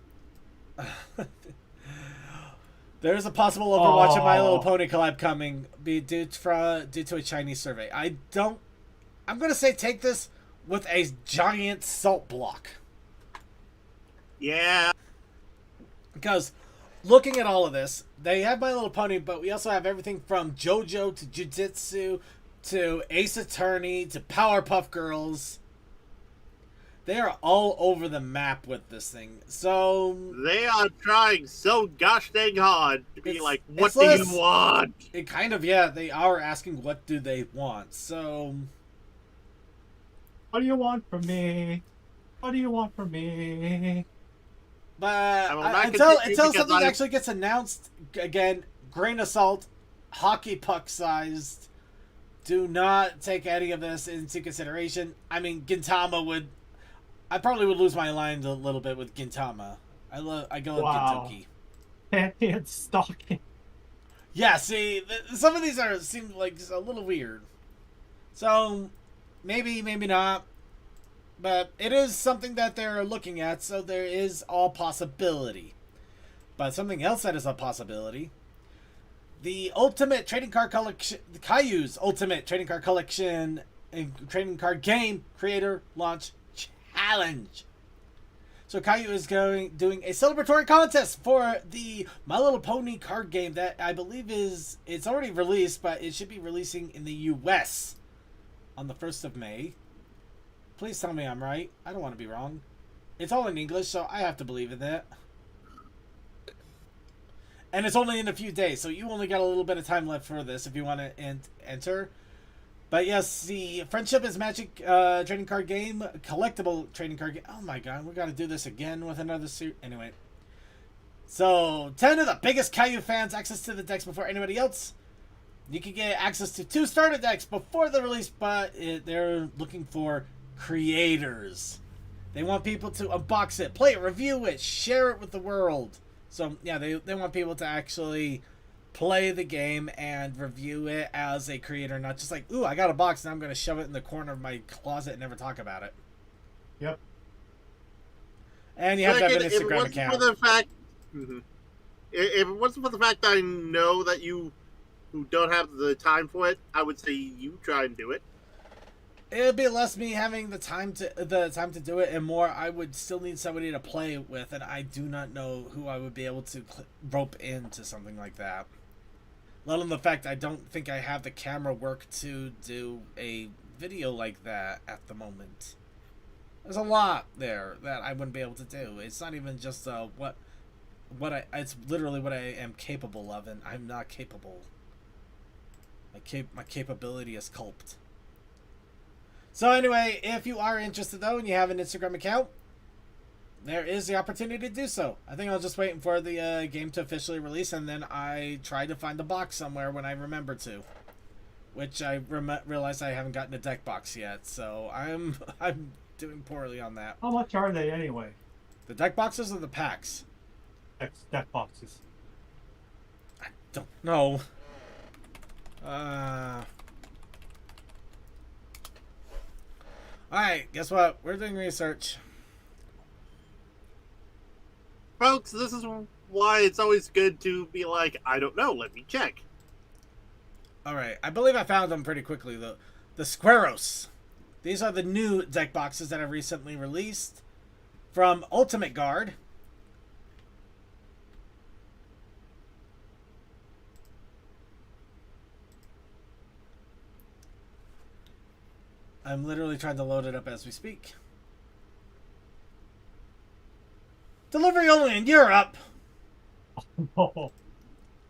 There's a possible Overwatch and My Little Pony collab coming due to a Chinese survey. I'm gonna say take this with a giant salt block.
Yeah.
Because looking at all of this, they have My Little Pony, but we also have everything from JoJo to Jujutsu to Ace Attorney to Powerpuff Girls. They are all over the map with this thing. So
they are trying so gosh dang hard to be like, what do you want?
It kind of, yeah, they are asking what do they want. So
what do you want from me? What do you want from me?
But until something actually gets announced, again, grain of salt, hockey puck sized. Do not take any of this into consideration. I mean, Gintama would I probably would lose my mind a little bit with Gintama. I go with
Wow.
Gintoki.
Champion stalking.
Yeah, see, some of these seem like a little weird. So, maybe not. But it is something that they're looking at, so there is all possibility. But something else that is a possibility. The Ultimate Trading Card Collection, the Caillou's Ultimate Trading Card Collection and Trading Card Game Creator Launch Challenge. So Caillou is doing a celebratory contest for the My Little Pony card game that I believe it's already released, but it should be releasing in the US on the 1st of May. Please tell me I'm right. I don't want to be wrong. It's all in English, so I have to believe in that. And it's only in a few days, so you only got a little bit of time left for this if you want to enter. But yes, the Friendship is Magic trading card game, collectible trading card game. Oh my god, we got to do this again with another suit. Anyway. So, 10 of the biggest Caillou fans access to the decks before anybody else. You can get access to 2 starter decks before the release, but they're looking for creators. They want people to unbox it, play it, review it, share it with the world. So, yeah, they want people to actually play the game and review it as a creator, not just like, ooh, I got a box and I'm going to shove it in the corner of my closet and never talk about it.
Yep.
And you have to have an Instagram account.
For the fact, if it wasn't for the fact that I know that you who don't have the time for it, I would say you try and do it.
It'd be less me having the time to do it, and more I would still need somebody to play with, and I do not know who I would be able to rope into something like that. Let alone the fact I don't think I have the camera work to do a video like that at the moment. There's a lot there that I wouldn't be able to do. It's not even just it's literally what I am capable of, and I'm not capable. My capability is culped. So anyway, if you are interested though and you have an Instagram account, there is the opportunity to do so. I think I'll just wait for the game to officially release, and then I try to find the box somewhere when I remember to. Which I realize I haven't gotten a deck box yet, so I'm doing poorly on that.
How much are they anyway?
The deck boxes or the packs?
Deck boxes.
I don't know. Alright, guess what? We're doing research.
Folks, this is why it's always good to be like, I don't know, let me check.
Alright, I believe I found them pretty quickly, though. The Squaros. These are the new deck boxes that have recently released from Ultimate Guard. I'm literally trying to load it up as we speak. Delivery only in Europe.
Oh,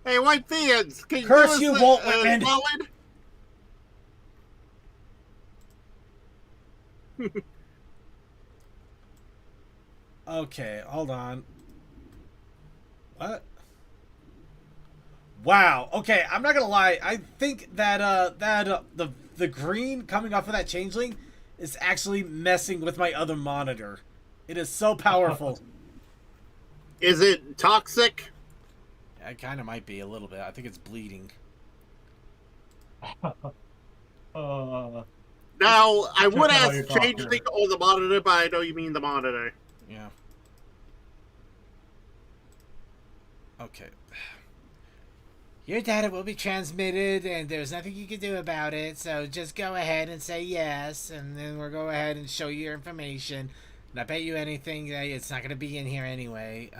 Hey, White Fans, can
Curse
you
you,
give us
Walt
a
Whitman.
solid?
Okay, hold on. What? Wow. Okay, I'm not gonna lie. I think that the green coming off of that changeling is actually messing with my other monitor. It is so powerful.
Is it toxic?
It kind of might be a little bit. I think it's bleeding.
uh,
Now, I would
Check out
ask
your doctor.
changeling or the monitor, but I know you mean the monitor.
Yeah. Okay. Your data will be transmitted, and there's nothing you can do about it, so just go ahead and say yes, and then we'll go ahead and show you your information. And I bet you anything that it's not going to be in here anyway.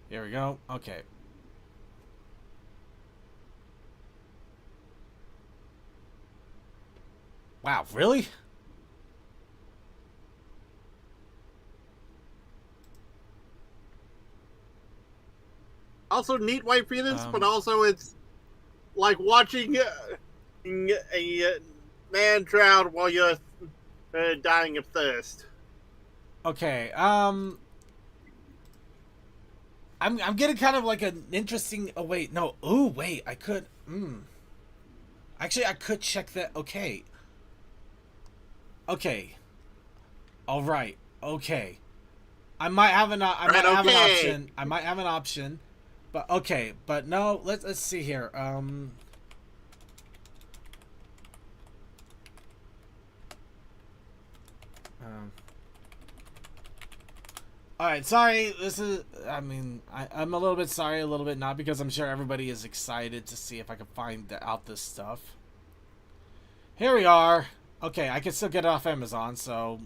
Here we go. Okay. Wow, really?
Also, neat White Phoenix, but also it's like watching a man drown while you're dying of thirst.
Okay, I'm getting kind of like an interesting. Oh wait, no. Oh wait, I could. Actually, I could check that. Okay. Okay. All right. Okay. I might have an option. I might have an option. But okay, but no, let's see here. All right, sorry. This is. I mean, I'm a little bit sorry, a little bit not, because I'm sure everybody is excited to see if I can find out this stuff. Here we are. Okay, I can still get it off Amazon, so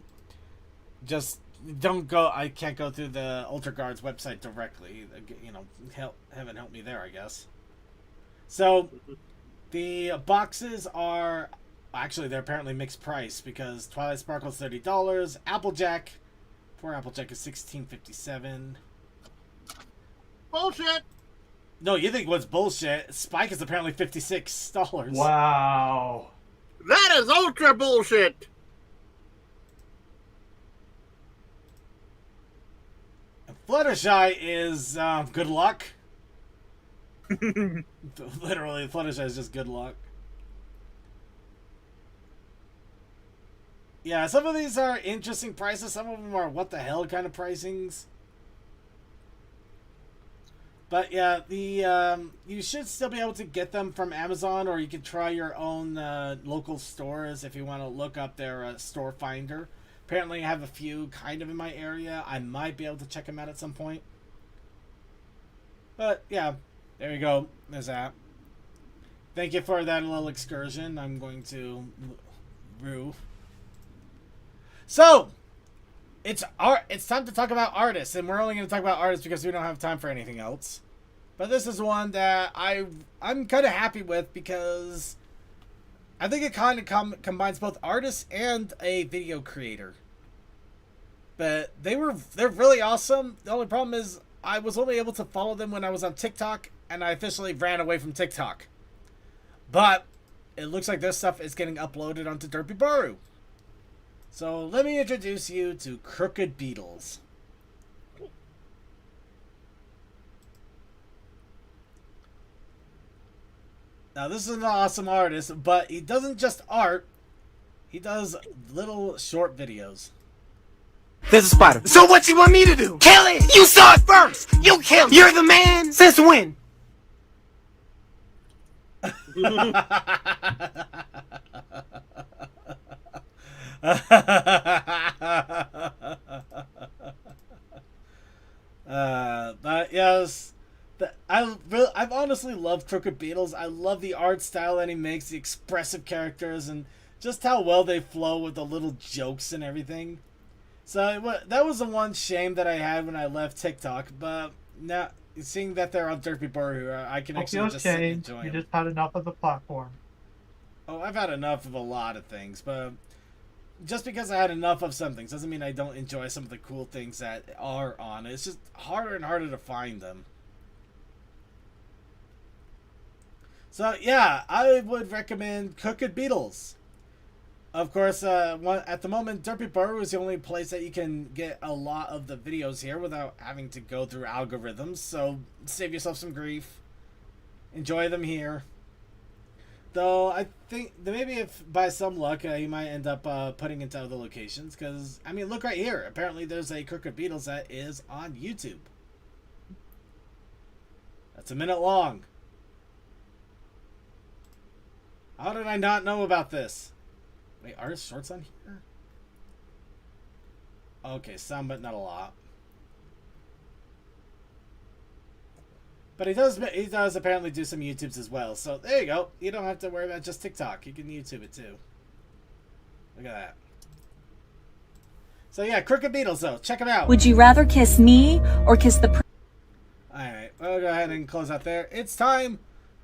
just don't go. I can't go through the Ultra Guard's website directly. You know, heaven help me there, I guess. So the boxes are actually, they're apparently mixed price, because Twilight Sparkle's $30, Applejack. Poor Applejack is $16.57.
Bullshit.
No, you think what's bullshit? Spike is apparently $56.
Wow.
That is ultra bullshit.
Fluttershy is good luck. Literally, Fluttershy is just good luck. Yeah, some of these are interesting prices. Some of them are what the hell kind of pricings. But yeah, the you should still be able to get them from Amazon, or you can try your own local stores if you want to look up their store finder. Apparently, I have a few kind of in my area. I might be able to check them out at some point. But yeah, there you go. There's that. Thank you for that little excursion. I'm going to rue. So, it's time to talk about artists, and we're only going to talk about artists because we don't have time for anything else. But this is one that I'm kind of happy with, because I think it kind of combines both artists and a video creator. But they're really awesome. The only problem is I was only able to follow them when I was on TikTok, and I officially ran away from TikTok. But it looks like this stuff is getting uploaded onto Derpy Baru. So let me introduce you to Crooked Beetles. Now this is an awesome artist, but he doesn't just art, he does little short videos.
There's a spider. So what you want me to do? Kill it! You saw it first! You killed it! You're the man! Since when?
But yes, I've honestly loved Crooked Beetles. I love the art style that he makes, the expressive characters, and just how well they flow with the little jokes and everything. So that was the one shame that I had when I left TikTok. But now, seeing that they're on Derpy Baru, I can actually just sit and enjoy them.
You just had enough of the platform.
Oh, I've had enough of a lot of things, but just because I had enough of some things doesn't mean I don't enjoy some of the cool things that are on. It's just harder and harder to find them. So yeah, I would recommend Crooked Beetles. Of course, at the moment, Derpy Baru is the only place that you can get a lot of the videos here without having to go through algorithms. So save yourself some grief. Enjoy them here. Though I think that maybe if by some luck you might end up putting into other locations, because I mean, look right here. Apparently, there's a Crooked Beetles that is on YouTube. That's a minute long. How did I not know about this? Wait, are his shorts on here? Okay, some, but not a lot. But he does apparently do some YouTubes as well. So there you go. You don't have to worry about just TikTok. You can YouTube it too. Look at that. So yeah, Crooked Beetles though. Check them out.
Would you rather kiss me or kiss the...
Alright, we'll go ahead and close out there. It's time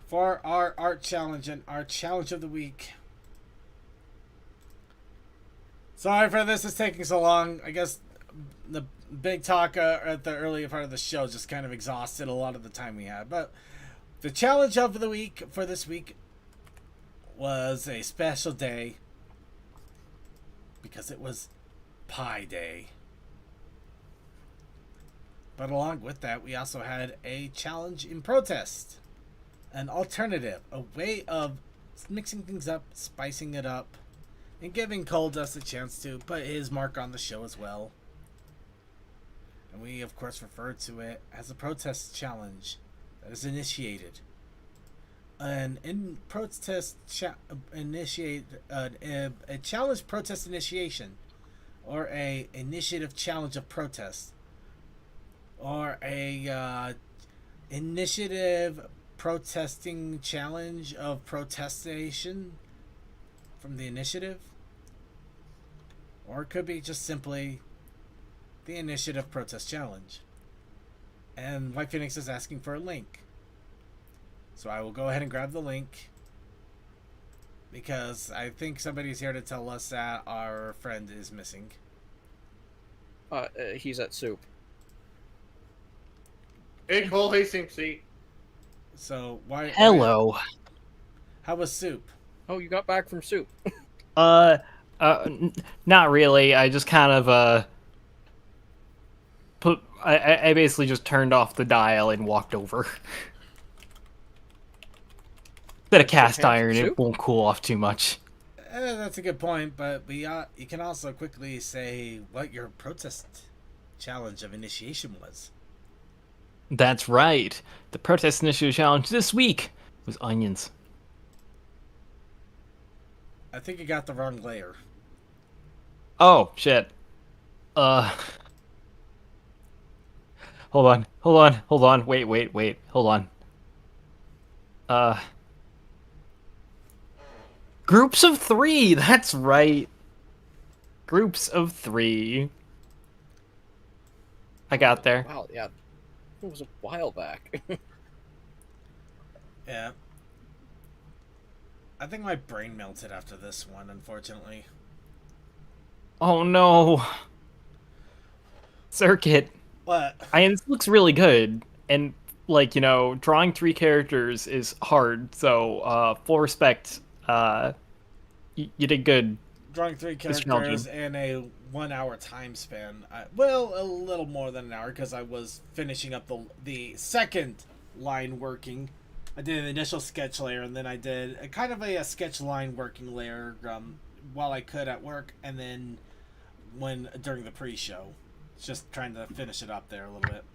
for our art challenge and our challenge of the week. Sorry for this is taking so long. I guess the big talk at the earlier part of the show just kind of exhausted a lot of the time we had. But the challenge of the week for this week was a special day because it was Pie Day. But along with that, we also had a challenge in protest. An alternative, a way of mixing things up, spicing it up, and giving Coldust a chance to put his mark on the show as well. And we, of course, refer to it as a protest challenge that is initiated. A challenge protest initiation, or a initiative challenge of protest, or a initiative protesting challenge of protestation from the initiative, or it could be just simply the initiative protest challenge. And White Phoenix is asking for a link, so I will go ahead and grab the link, because I think somebody's here to tell us that our friend is missing.
He's at soup.
Hey, Cole Hastings, see.
So why?
Hello.
How was soup?
Oh, you got back from soup.
Not really. I just kind of I basically just turned off the dial and walked over. Bit of cast iron, it won't cool off too much.
That's a good point, but you can also quickly say what your protest challenge of initiation was.
That's right. The protest initiative challenge this week was onions.
I think you got the wrong layer.
Oh, shit. Hold on. Wait. Hold on. Groups of 3, that's right. Groups of 3. I got there.
Wow, yeah. It was a while back.
Yeah. I think my brain melted after this one, unfortunately.
Oh no. Circuit.
What?
This looks really good. And, like, drawing 3 characters is hard. So, full respect. You did good.
Drawing 3 characters in a 1 hour time span. Well, a little more than an hour, because I was finishing up the second line working. I did an initial sketch layer, and then I did a kind of a sketch line working layer while I could at work, and then during the pre-show. Just trying to finish it up there a little bit.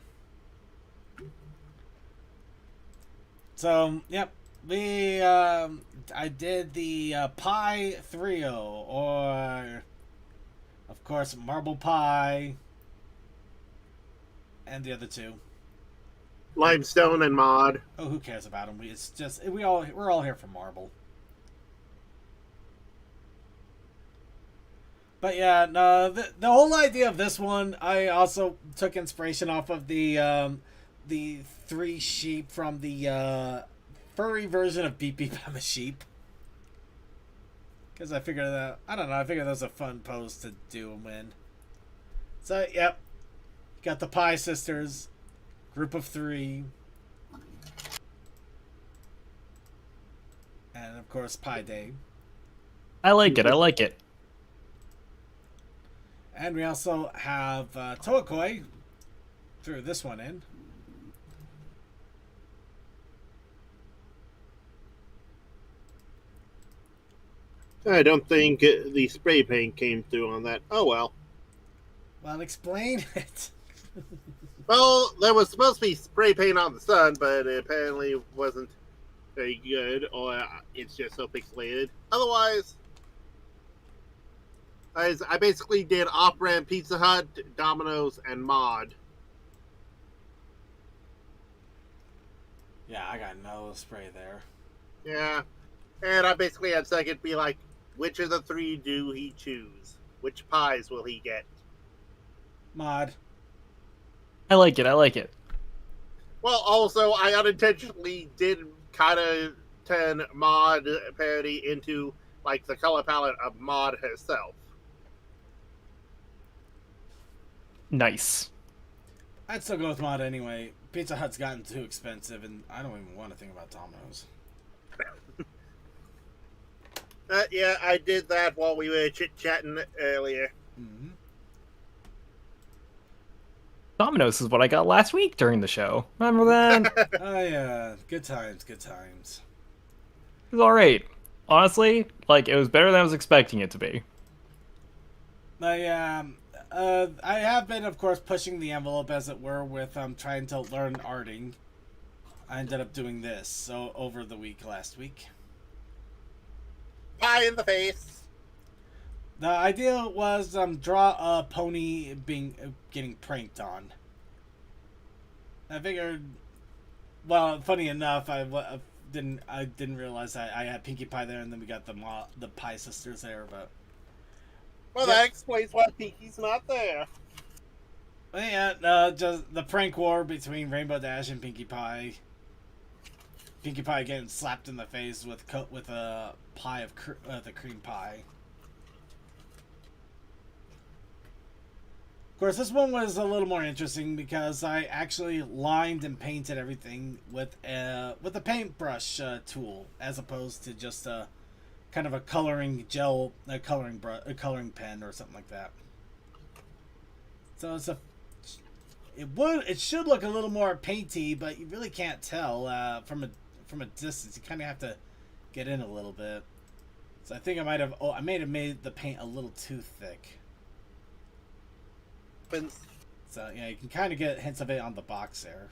So, yep. I did the Pie Trio, or, of course, Marble Pie, and the other 2.
Limestone and Mod.
Oh, who cares about them? We're all here for Marble. But yeah, no, the whole idea of this one, I also took inspiration off of the 3 sheep from the furry version of Beep Beep I'm a Sheep. Because I figured that was a fun pose to do them in. So, yep. Got the Pie Sisters, group of 3. And, of course, Pie Day.
I like it.
And we also have Toakoi. Threw this one in.
I don't think the spray paint came through on that. Oh well.
Well, explain it.
Well, there was supposed to be spray paint on the sun, but it apparently wasn't very good, or it's just so pixelated. Otherwise, I basically did off-brand Pizza Hut, Domino's, and Mod.
Yeah, I got no spray there.
Yeah, and I basically had second be like, which of the 3 do he choose? Which pies will he get?
Mod.
I like it.
Well, also, I unintentionally did kind of turn Mod parody into, like, the color palette of Mod herself.
Nice.
I'd still go with Mod anyway. Pizza Hut's gotten too expensive, and I don't even want to think about Domino's.
Yeah, I did that while we were chit-chatting earlier.
Mm-hmm.
Domino's is what I got last week during the show. Remember that?
Oh, yeah. Good times.
It was alright. honestly, like, it was better than I was expecting it to be.
I have been, of course, pushing the envelope, as it were, with trying to learn arting. I ended up doing this so over the week last week.
Pie in the face.
The idea was draw a pony getting pranked on. I figured, well, funny enough, I didn't realize I had Pinkie Pie there, and then we got the Pie sisters there, but.
Well, that explains why Pinkie's not there.
Yeah, just the prank war between Rainbow Dash and Pinkie Pie. Pinkie Pie getting slapped in the face with a pie of the cream pie. Of course, this one was a little more interesting because I actually lined and painted everything with a paintbrush tool, as opposed to just a kind of a coloring gel, a coloring pen or something like that. So it should look a little more painty, but you really can't tell from a distance. You kind of have to get in a little bit. So I think I may have made the paint a little too thick. So yeah, you can kind of get hints of it on the box there.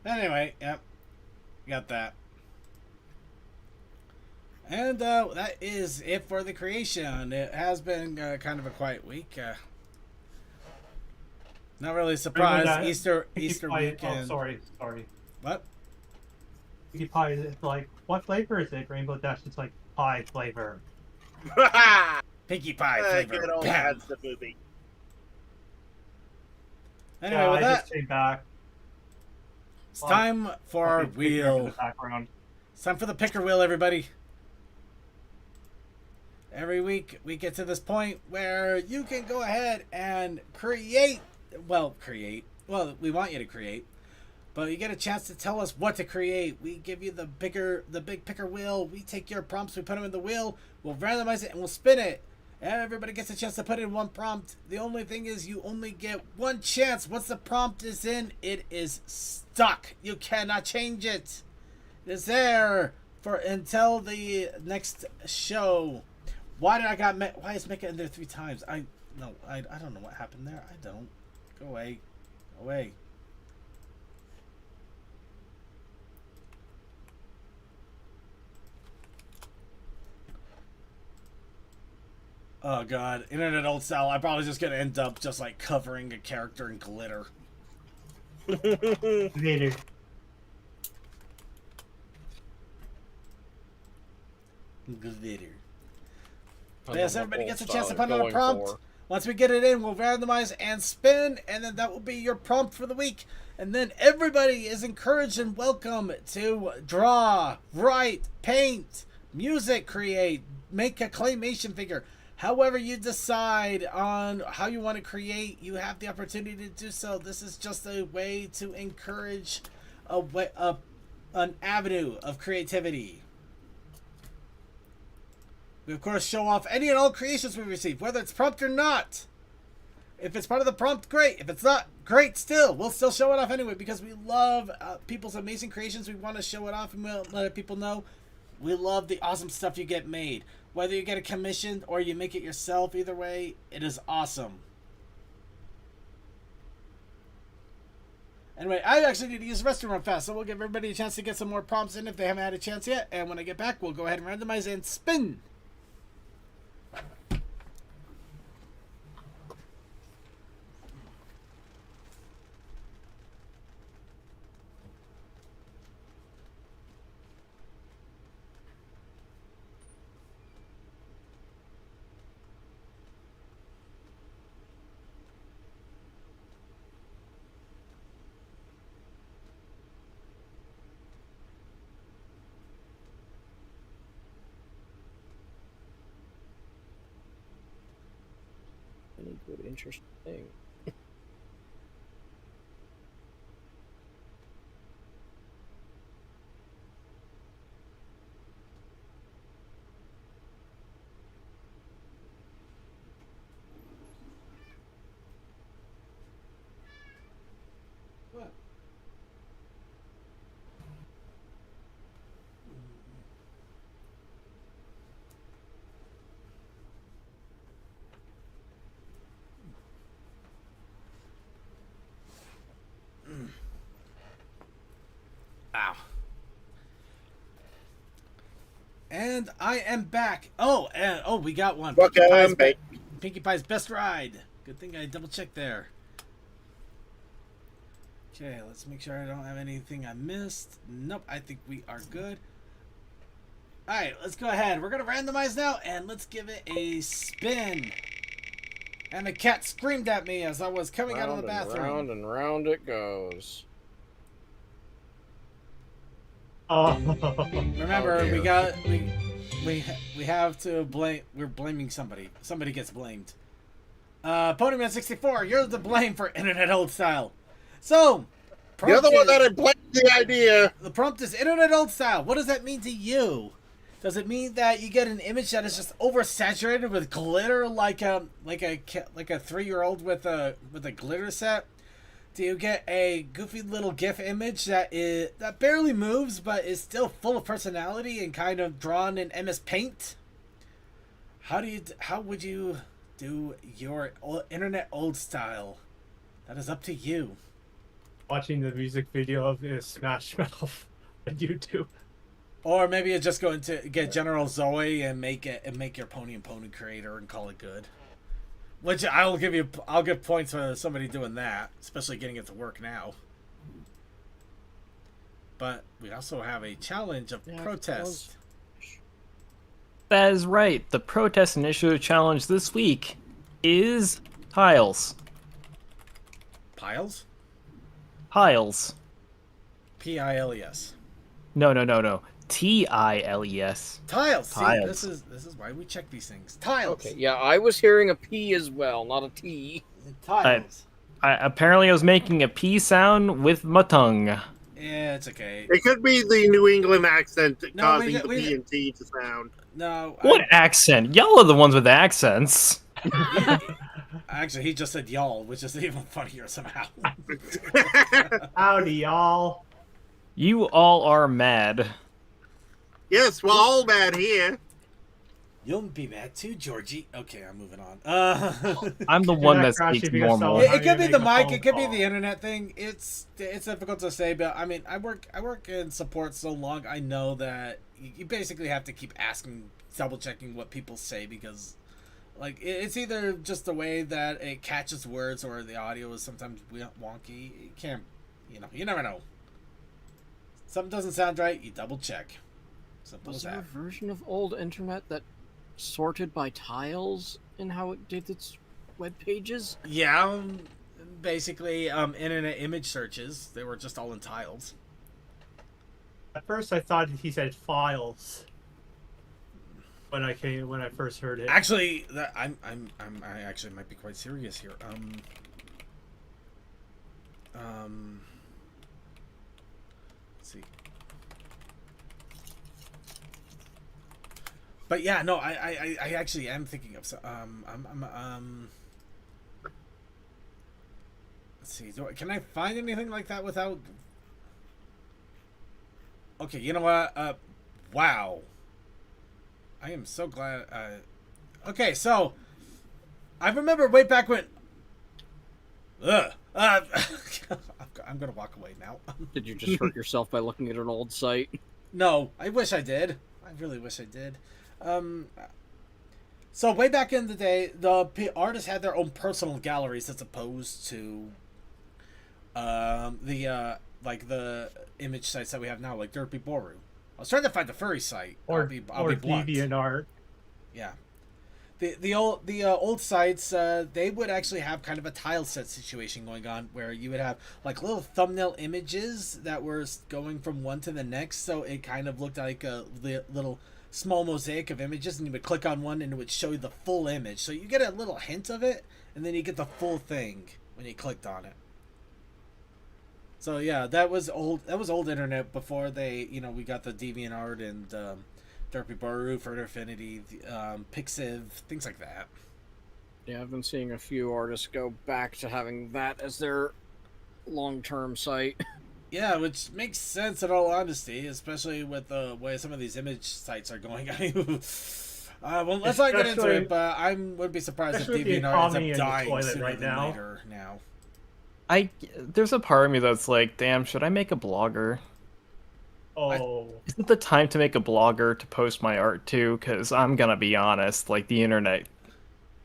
Anyway, yep, got that. And that is it for the creation. It has been kind of a quiet week. Not really surprised. Easter
pie,
weekend.
Oh, sorry.
What?
Pinkie Pie is like, what flavor is it? Rainbow Dash is like pie flavor.
Pinkie Pie flavor.
Good old
Bam.
That's the movie.
Anyway,
Yeah,
with
I
that,
just came back.
it's time for our
Okay, picture in
wheel.
the background.
It's time for the picker wheel, everybody. Every week we get to this point where you can go ahead and create. Well, we want you to create, but you get a chance to tell us what to create. We give you the big picker wheel. We take your prompts, we put them in the wheel. We'll randomize it and we'll spin it. And everybody gets a chance to put in one prompt. The only thing is you only get one chance. Once the prompt is in, it is stuck. You cannot change it. It is there for until the next show. Why is Mecca in there 3 times? I don't know what happened there. I don't. Go away. Go away. Oh god, internet old style. I'm probably just gonna end up just like covering a character in glitter.
Later.
Glitter.
I
Yes,
don't know
everybody
what
gets a
style
chance to
you're
put in a
going
prompt.
for.
Once we get it in, we'll randomize and spin, and then that will be your prompt for the week. And then everybody is encouraged and welcome to draw, write, paint, music, create, make a claymation figure. However you decide on how you want to create, you have the opportunity to do so. This is just a way to encourage an avenue of creativity. We, of course, show off any and all creations we receive, whether it's prompt or not. If it's part of the prompt, great. If it's not, great still. We'll still show it off anyway because we love people's amazing creations. We want to show it off and we'll let people know we love the awesome stuff you get made. Whether you get it commissioned or you make it yourself, either way, it is awesome. Anyway, I actually need to use the restroom real fast, so we'll give everybody a chance to get some more prompts in if they haven't had a chance yet. And when I get back, we'll go ahead and randomize and spin.
Any good, interesting thing.
and I am back. Oh, and we got one.
Welcome back.
Pinkie Pie's best ride. Good thing I double checked there. Okay, let's make sure I don't have anything I missed. Nope, I think we are good. Alright, let's go ahead. We're going to randomize now, and let's give it a spin. And the cat screamed at me as I was coming out of the bathroom.
Round and round it goes.
Oh.
Remember,
dear.
we have to blame. We're blaming somebody. Somebody gets blamed. Ponyman64, you're the blame for internet old style. So,
You're the one that had blamed the idea.
the prompt is internet old style. What does that mean to you? Does it mean that you get an image that is just oversaturated with glitter, like a 3-year-old with a glitter set? Do you get a goofy little GIF image that barely moves but is still full of personality and kind of drawn in MS Paint? How would you do your internet old style? That is up to you.
Watching the music video of Smash Mouth on YouTube.
Or maybe you're just going to get General Zoe and make your Pony and Pony creator and call it good. Which I'll give points for somebody doing that, especially getting it to work now. But we also have a challenge of protest.
That is right. The protest initiative challenge this week is tiles.
Piles?
Piles.
Piles.
No. Tiles.
Tiles. See,
Tiles.
this is why we check these things. Tiles.
Okay, yeah, I was hearing a P as well, not a T.
Tiles.
Apparently I was making a P sound with my tongue.
Yeah, it's okay.
It could be the New England accent
No,
causing
we-
the P and T to sound.
No.
What accent? Y'all are the ones with accents.
Actually, he just said y'all, which is even funnier somehow.
Howdy, y'all.
You all are mad.
Yes, we're all mad here.
You'll be mad too, Georgie. Okay, I'm moving on.
I'm the one
not
that
crashing
speaks
because
normal.
someone-
It could be the
Make a
mic.
phone
It could be
call.
the internet thing. It's difficult to say, but I mean, I work in support so long. I know that you basically have to keep asking, double checking what people say because, like, it's either just the way that it catches words or the audio is sometimes wonky. You can't, you never know. Something doesn't sound right. You double check. Simple
Was
as
there a
that.
version of old internet that sorted by tiles in how it did its web pages?
Yeah, basically, internet image searches. They were just all in tiles.
At first, I thought he said files. When I first heard it.
Actually, I actually might be quite serious here. Let's see. But yeah, no, I actually am thinking of let's see. Can I find anything like that without? Okay, you know what? Wow. I am so glad. Okay, so I remember way back when. I'm gonna walk away now.
Did you just hurt yourself by looking at an old site?
No, I wish I did. I really wish I did. So way back in the day, the artists had their own personal galleries as opposed to the image sites that we have now, like Derpy Boru. I was trying to find the furry site.
Or
I'll be blunt.
DeviantArt.
Yeah. The old sites, they would actually have kind of a tile set situation going on where you would have like little thumbnail images that were going from one to the next, so it kind of looked like a little small mosaic of images, and you would click on one and it would show you the full image. So you get a little hint of it, and then you get the full thing when you clicked on it. So yeah, that was old internet before they, we got the DeviantArt and Derpy Boru, Further Affinity, Pixiv, things like that.
Yeah, I've been seeing a few artists go back to having that as their long-term site.
Yeah, which makes sense in all honesty, especially with the way some of these image sites are going. Well, let's not get into it, but I wouldn't be surprised if DeviantArt ends up dying sooner
right
than
now.
later now.
There's a part of me that's like, damn, should I make a blogger?
Oh,
Is it the time to make a blogger to post my art too? Because I'm gonna be honest, like the internet.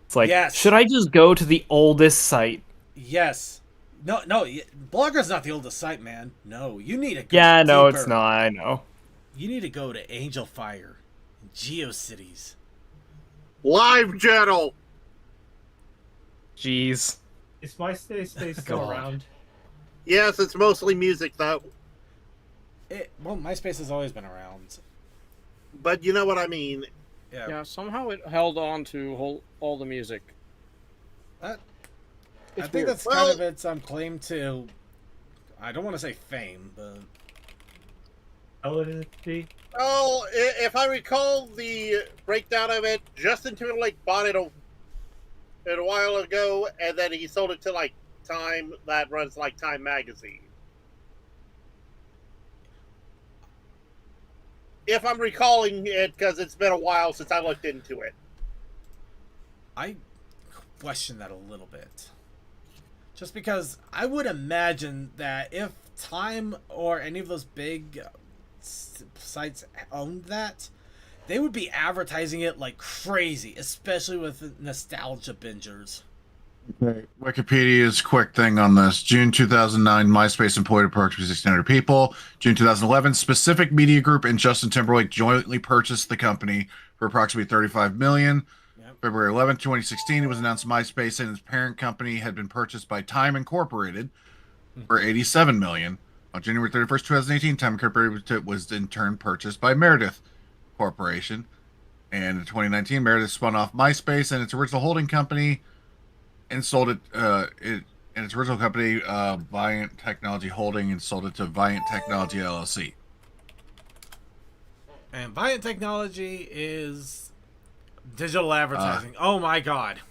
It's like,
Yes.
should I just go to the oldest site?
Yes. No, Blogger's not the oldest site, man. No, you need to go
Yeah, no,
deeper.
it's not. I know.
You need to go to Angel Fire, GeoCities.
Live Journal.
Jeez.
is MySpace still
God.
around?
Yes, it's mostly music though.
Well, MySpace has always been around.
But you know what I mean.
Yeah.
Yeah, somehow it held on to all the music.
I
It's
think
weird.
that's kind of its claim to. I don't want to say fame, but
Validity?
Oh, if I recall the breakdown of it, Justin Timberlake bought it a while ago, and then he sold it to like Time, that runs like Time magazine. If I'm recalling it, because it's been a while since I looked into it.
I question that a little bit. Just because I would imagine that if Time or any of those big sites owned that, they would be advertising it like crazy, especially with nostalgia bingers.
Okay. Wikipedia's quick thing on this. June 2009, MySpace employed approximately 1,600 people. June 2011, Specific Media Group and Justin Timberlake jointly purchased the company for approximately $35 million.
Yep.
February 11th, 2016, it was announced MySpace and its parent company had been purchased by Time Incorporated for $87 million. On January 31st, 2018, Time Incorporated was in turn purchased by Meredith Corporation. And in 2019, Meredith spun off MySpace and its original holding company and sold it, in its original company, Viant Technology Holding, and sold it to Viant Technology LLC.
And Viant Technology is digital advertising. Oh my god.